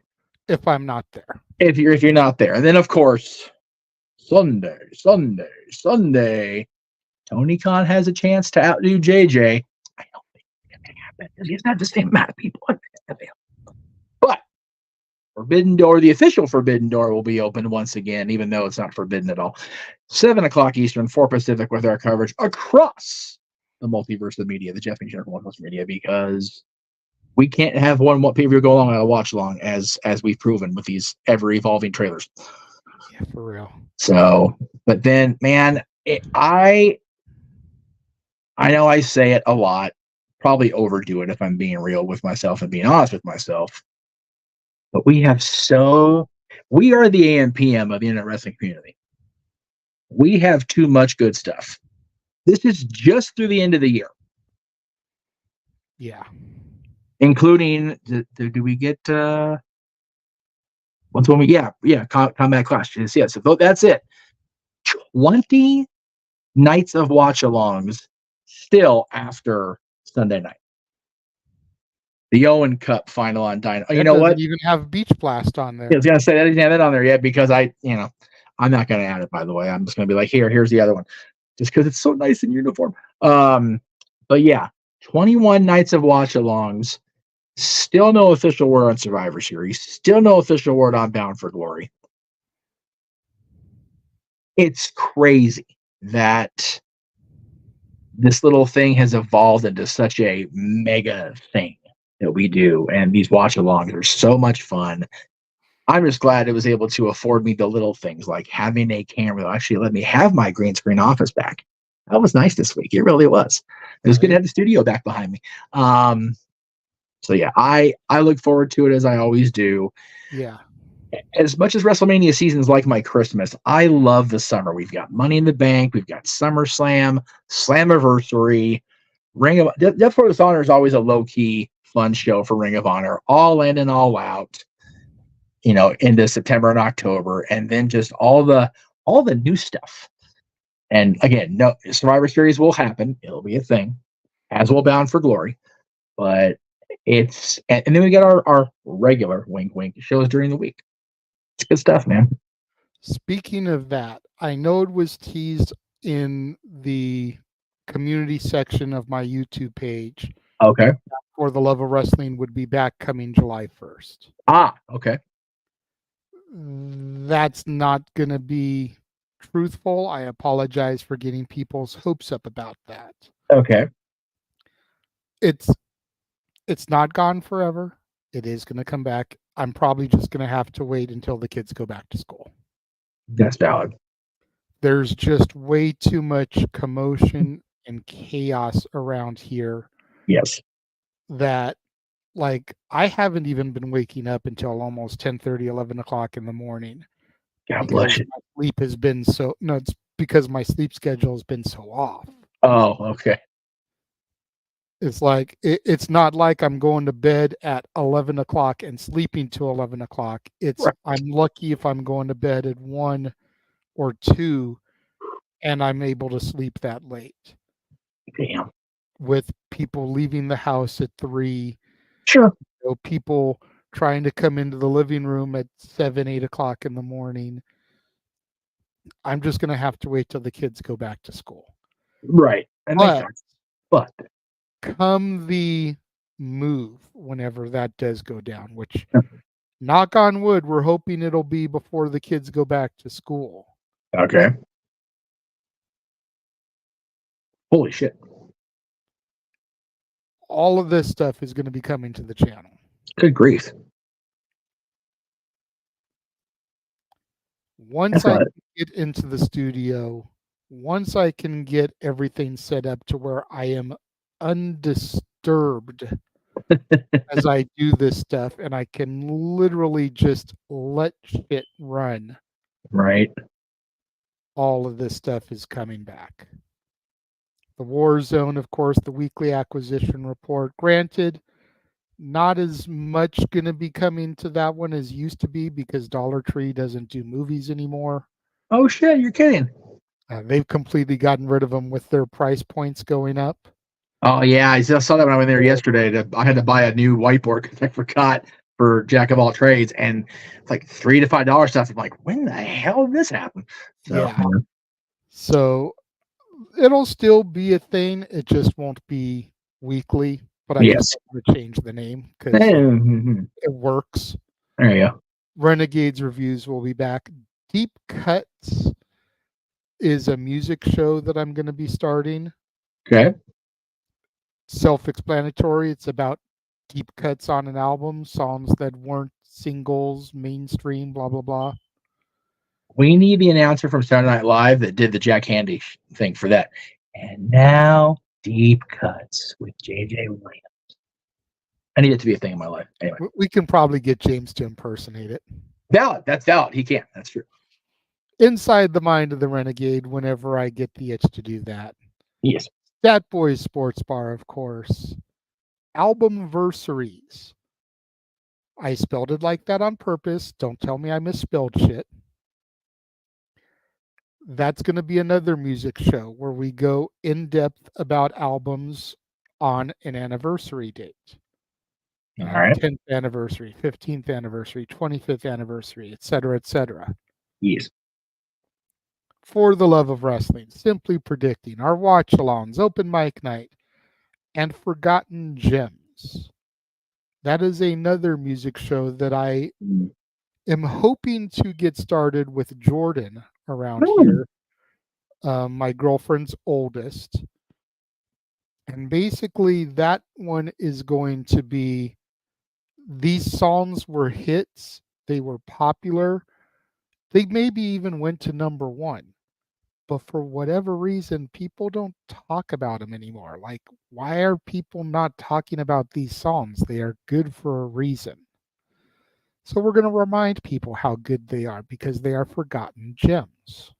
If I'm not there. If you're not there. And then of course, Sunday. Tony Khan has a chance to outdo JJ. I don't think it's going to happen because he's not the same amount of people. But the official Forbidden Door will be open once again, even though it's not forbidden at all. 7 o'clock Eastern, 4 Pacific, with our coverage across the multiverse of media, the Jeff and Jennifer multiverse of media, because we can't have one pay-per-view go along and a watch along, as we've proven with these ever-evolving trailers. Yeah, for real. So, but then, man, I know I say it a lot, probably overdo it if I'm being real with myself and being honest with myself, but we are the AM/PM of the internet wrestling community. We have too much good stuff. This is just through the end of the year. Yeah. Including, do we get, what's when we, Combat Clash. Yeah, so that's it. 20 nights of watch-alongs still after Sunday night. The Owen Cup final on Dino. You know what? Even have Beach Blast on there. I was gonna say that didn't have that on there yet because I'm not gonna add it. By the way, I'm just gonna be like, here's the other one, just because it's so nice in uniform. But yeah, 21 nights of watch-alongs. Still no official word on Survivor Series. Still no official word on Bound for Glory. It's crazy that this little thing has evolved into such a mega thing that we do, and these watch-alongs are so much fun. I'm just glad it was able to afford me the little things like having a camera that actually let me have my green screen office back. That was nice this week. It really was. It was good to have the studio back behind me. So yeah, I look forward to it as I always do. Yeah. As much as WrestleMania season is like my Christmas, I love the summer. We've got Money in the Bank, we've got SummerSlam, Slammiversary, Ring of Death for Dishonor is always a low-key fun show for Ring of Honor, all in and all out, into September and October, and then just all the new stuff. And again, no Survivor Series will happen; it'll be a thing, as will Bound for Glory. But and then we got our regular wink shows during the week. It's good stuff, man. Speaking of that, I know it was teased in the community section of my YouTube page. Okay. For the Love of Wrestling would be back coming July 1st. Okay. That's not going to be truthful. I apologize for getting people's hopes up about that. Okay. It's not gone forever. It is going to come back. I'm probably just going to have to wait until the kids go back to school. That's valid. There's just way too much commotion and chaos around here. Yes. That, I haven't even been waking up until almost 10:30, 11 o'clock in the morning God bless you. My sleep has been it's because my sleep schedule has been so off. Oh, okay. It's like it's not like I'm going to bed at 11 o'clock and sleeping till 11 o'clock. It's Right. I'm lucky if I'm going to bed at 1 or 2 and I'm able to sleep that late. Damn. With people leaving the house at 3, Sure. People trying to come into the living room at 7, 8 o'clock in the morning. I'm just going to have to wait till the kids go back to school. Right. That makes sense. But come the move, whenever that does go down, which knock on wood, we're hoping it'll be before the kids go back to school. Okay. Holy shit. All of this stuff is going to be coming to the channel. Good grief. Once I get into the studio, once I can get everything set up to where I am undisturbed as I do this stuff, and I can literally just let shit run. Right. All of this stuff is coming back. The War Zone, of course, the weekly acquisition report. Granted, not as much going to be coming to that one as used to be because Dollar Tree doesn't do movies anymore. Oh, shit. You're kidding. They've completely gotten rid of them with their price points going up. Oh, yeah. I saw that when I went there yesterday. I had to buy a new whiteboard because I forgot for Jack of all trades. And it's like $3 to $5 stuff. I'm like, when the hell did this happen? So, yeah. So it'll still be a thing. It just won't be weekly. But I just want to change the name because it works. There you go. Renegade's reviews will be back. Deep Cuts is a music show that I'm going to be starting. Okay. Self-explanatory. It's about deep cuts on an album, songs that weren't singles, mainstream, blah, blah, blah. We need the announcer from Saturday Night Live that did the Jack Handy thing for that. And now, Deep Cuts with J.J. Williams. I need it to be a thing in my life. Anyway. We can probably get James to impersonate it. Valid. That's valid. He can. That's true. Inside the Mind of the Renegade, whenever I get the itch to do that. Yes. Stat Boys Sports Bar, of course. Albumversaries. I spelled it like that on purpose. Don't tell me I misspelled shit. That's going to be another music show where we go in depth about albums on an anniversary date. All right. 10th anniversary, 15th anniversary, 25th anniversary, etc., etc. Yes. For the Love of Wrestling, Simply Predicting, our watch-alongs, open mic night, and Forgotten Gems. That is another music show that I am hoping to get started with Jordan around here, my girlfriend's oldest. And basically that one is going to be, these songs were hits, they were popular, they maybe even went to number 1. But for whatever reason, people don't talk about them anymore. Like, why are people not talking about these songs? They are good for a reason. So we're going to remind people how good they are because they are forgotten gems.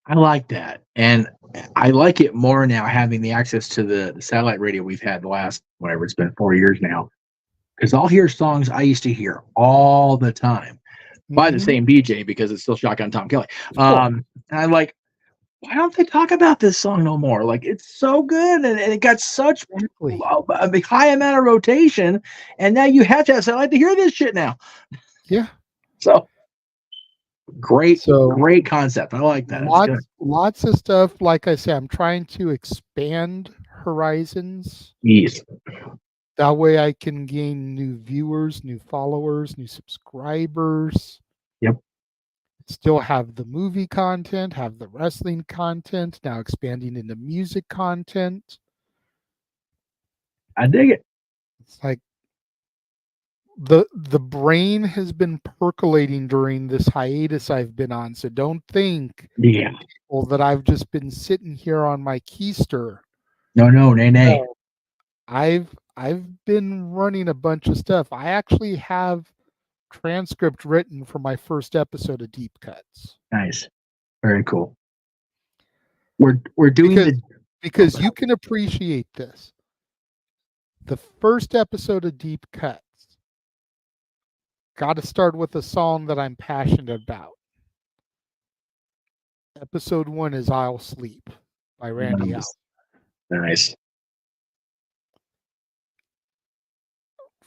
I like that. And I like it more now having the access to the satellite radio we've had the last, whatever, it's been 4 years now. Because I'll hear songs I used to hear all the time by the same DJ because it's still Shotgun Tom Kelly. And I'm like, why don't they talk about this song no more? Like, it's so good, and it got such a high amount of rotation, and now you have to have satellite to hear this shit now. Yeah. So great concept. I like that. Lots of stuff. Like I said, I'm trying to expand horizons. Yes. That way I can gain new viewers, new followers, new subscribers. Yep. Still have the movie content, have the wrestling content, now expanding into music content. I dig it. It's like the brain has been percolating during this hiatus I've been on. So don't think people that I've just been sitting here on my keister. Nay. I've been running a bunch of stuff. I actually have transcript written for my first episode of Deep Cuts. Nice. Very cool. We're doing because you can appreciate this. The first episode of Deep Cuts got to start with a song that I'm passionate about. Episode 1 is I'll Sleep by Randy Allen. Nice.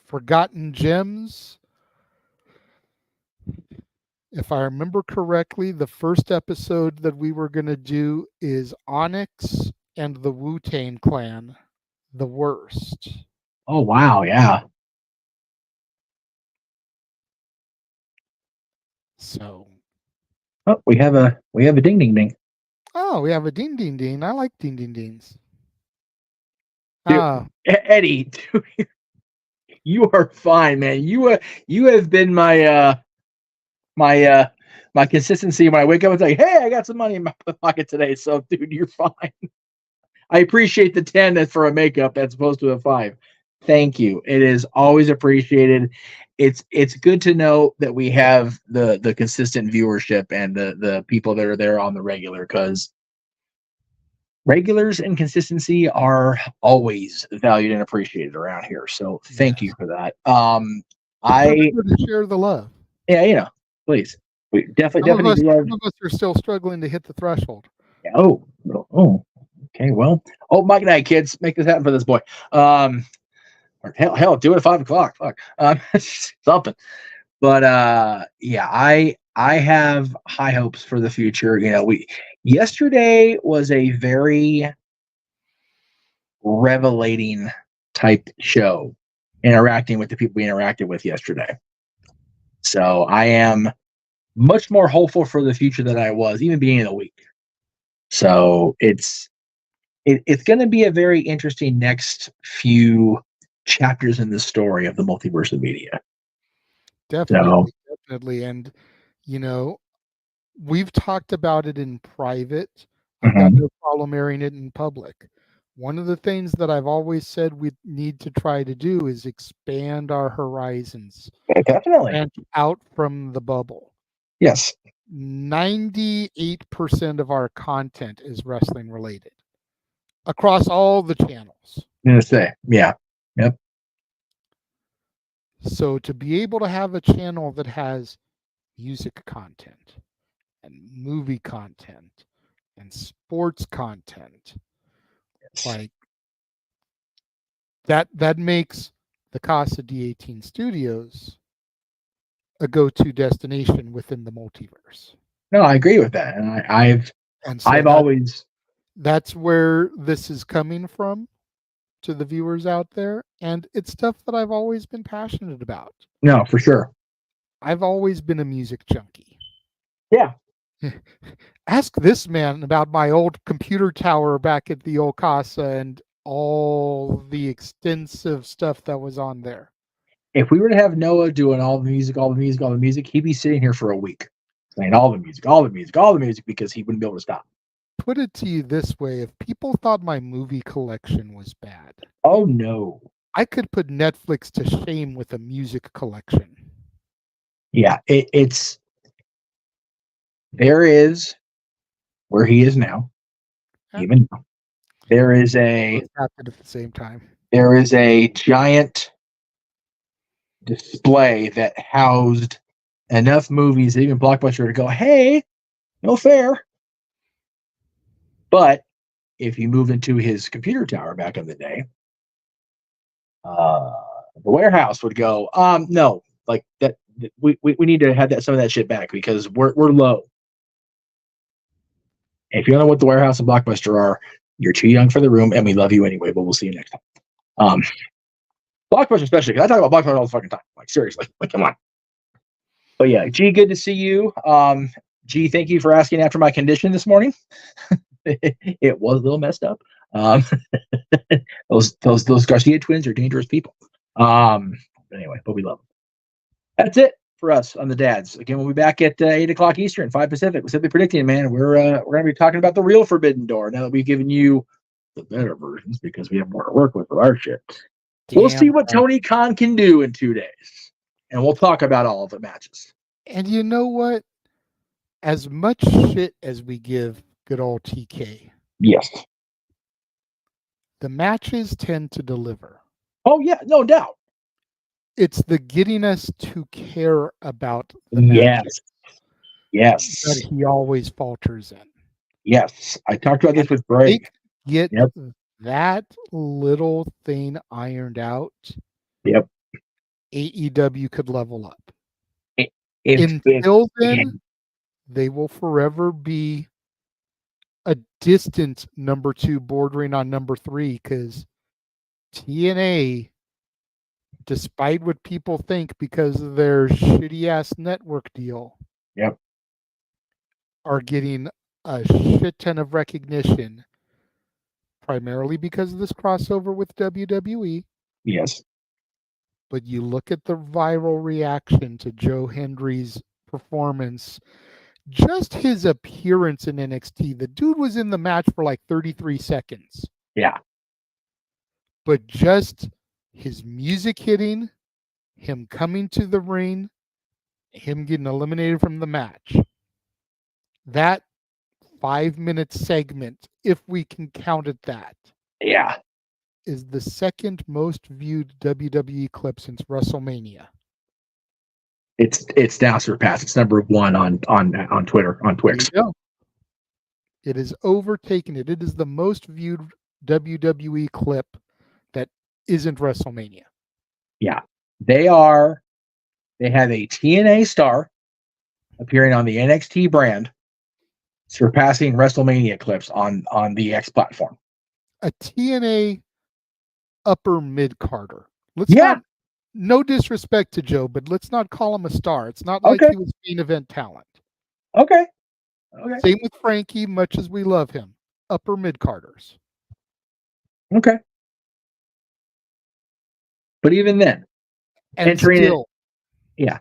Forgotten Gems. If I remember correctly, the first episode that we were going to do is Onyx and the Wu-Tang Clan, The Worst. Oh, wow. Yeah. So. Oh, we have a ding ding ding. Oh, we have a ding ding ding. I like ding ding dings. Dude, Eddie, dude, you are fine, man. You have been my consistency when I wake up and say, hey, I got some money in my pocket today. So, dude, you're fine. I appreciate the 10 for a makeup as opposed to a 5. Thank you. It is always appreciated. It's good to know that we have the consistent viewership and the people that are there on the regular, because regulars and consistency are always valued and appreciated around here. So thank you for that. I share the love. Yeah, please. We definitely some of us are still struggling to hit the threshold. Oh, okay. Well, Mike and I, kids, make this happen for this boy. Or hell, do it at 5 o'clock. Fuck, something. But yeah, I have high hopes for the future. Yesterday was a very revelating type show, interacting with the people we interacted with yesterday. So I am much more hopeful for the future than I was even beginning of the week. So it's going to be a very interesting next few chapters in the story of the multiverse of media. Definitely. And, we've talked about it in private. I've got no problem airing it in public. One of the things that I've always said we need to try to do is expand our horizons. Definitely. And out from the bubble. Yes. 98% of our content is wrestling related across all the channels. I'm going to say, yeah. Yep. So to be able to have a channel that has music content and movie content and sports content, like that makes the Casa D18 Studios a go-to destination within the multiverse. No, I agree with that. And I've always, that's where this is coming from to the viewers out there. And it's stuff that I've always been passionate about. No, for sure. I've always been a music junkie. Yeah. Ask this man about my old computer tower back at the old Casa and all the extensive stuff that was on there. If we were to have Noah doing all the music, he'd be sitting here for a week saying all the music, because he wouldn't be able to stop. Put it to you this way: if people thought my movie collection was bad, oh no, I could put Netflix to shame with a music collection. Yeah, there is where he is now. Even now, there is happened at the same time. There is a giant display that housed enough movies, even Blockbuster, to go, hey, no fair. But if you move into his computer tower back in the day, the warehouse would go, no, like that. We need to have some of that shit back because we're low. If you don't know what the warehouse and Blockbuster are, you're too young for the room, and we love you anyway. But we'll see you next time. Blockbuster especially, because I talk about Blockbuster all the fucking time. Like seriously, like come on. But yeah, G, good to see you. G, thank you for asking after my condition this morning. It was a little messed up. Those Garcia twins are dangerous people. Anyway, but we love them. That's it for us on the Dads. Again, we'll be back at 8 o'clock Eastern, 5 Pacific. We're simply predicting, man. We're going to be talking about the real Forbidden Door now that we've given you the better versions because we have more to work with our shit. We'll see what Tony Khan can do in 2 days. and we'll talk about all of the matches. And you know what? As much shit as we give good old TK, Yes. the matches tend to deliver. Oh yeah, no doubt. It's the getting us to care about the Yes. matches Yes. that he always falters in. Yes. I talked about this with Bray. Get Yep. that little thing ironed out. Yep. AEW could level up. Until then, they will forever be a distant number 2 bordering on number 3, because TNA, despite what people think because of their shitty ass network deal, yep, are getting a shit ton of recognition, primarily because of this crossover with WWE. Yes. But you look at the viral reaction to Joe Hendry's performance, just his appearance in NXT. The dude was in the match for like 33 seconds. Yeah. But just his music hitting, him coming to the ring, him getting eliminated from the match. That 5-minute segment, if we can count it that. Yeah. Is the second most viewed WWE clip since WrestleMania. It's now surpassed. It's number 1 on Twitter, on Twix. It is overtaken it. It is the most viewed WWE clip that isn't WrestleMania. Yeah. They have a TNA star appearing on the NXT brand, surpassing WrestleMania clips on the X platform. A TNA upper mid-carder. No disrespect to Joe, but let's not call him a star. It's not like he was main event talent. Okay. Same with Frankie, much as we love him. Upper mid-carders. Okay. But even then, and still, yeah.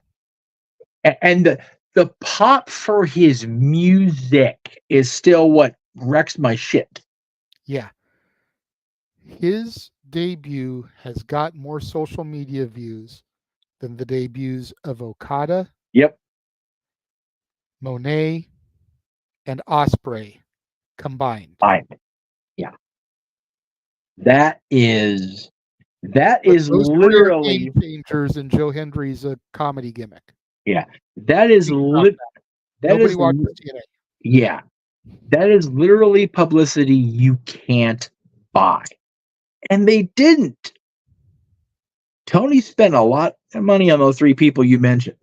And the pop for his music is still what wrecks my shit. Yeah. His debut has got more social media views than the debuts of Okada, yep, Monet, and Ospreay combined. Yeah. That is literally game changers in Joe Hendry's comedy gimmick. Yeah. That is Nobody watches TNA. Yeah. That is literally publicity you can't buy. And they didn't. Tony spent a lot of money on those 3 people you mentioned.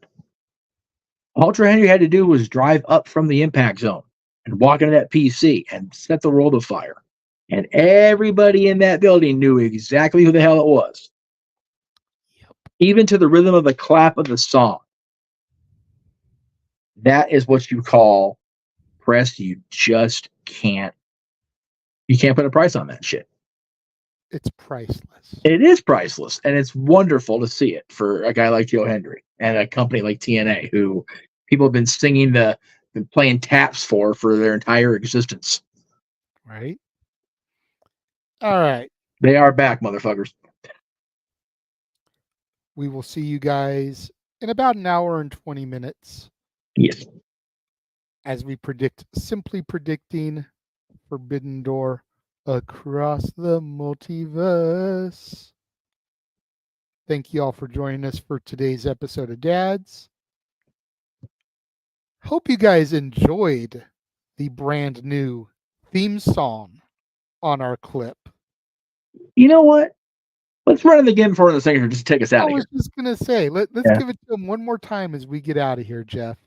All Joe Hendry had to do was drive up from the impact zone and walk into that PC and set the world afire. And everybody in that building knew exactly who the hell it was. Yep. Even to the rhythm of the clap of the song. That is what you call press. You just can't. You can't put a price on that shit. It's priceless. It is priceless, and it's wonderful to see it for a guy like Joe Hendry and a company like TNA, who people have been been playing taps for their entire existence. Right? All right. They are back, motherfuckers. We will see you guys in about an hour and 20 minutes. Yes. As we simply predicting Forbidden Door across the multiverse. Thank you all for joining us for today's episode of Dads. Hope you guys enjoyed the brand new theme song on our clip. You know what? Let's run it again for the second just to take us out of here. I was just going to say, let's give it to them one more time as we get out of here, Jeff.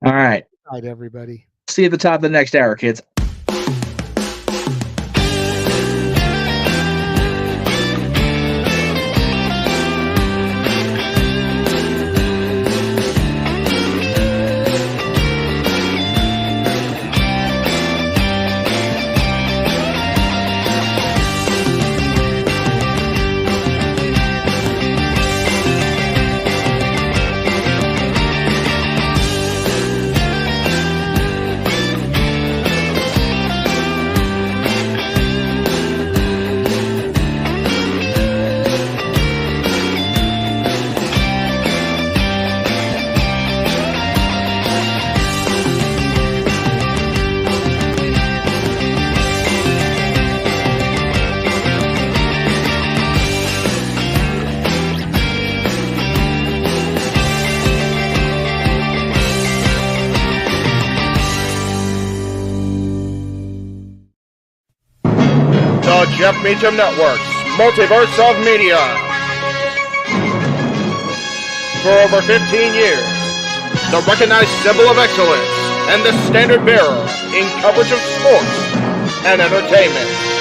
All right. Good night, everybody. See you at the top of the next hour, kids. the Jeff Meacham Network's Multiverse of Media. For over 15 years, the recognized symbol of excellence and the standard bearer in coverage of sports and entertainment.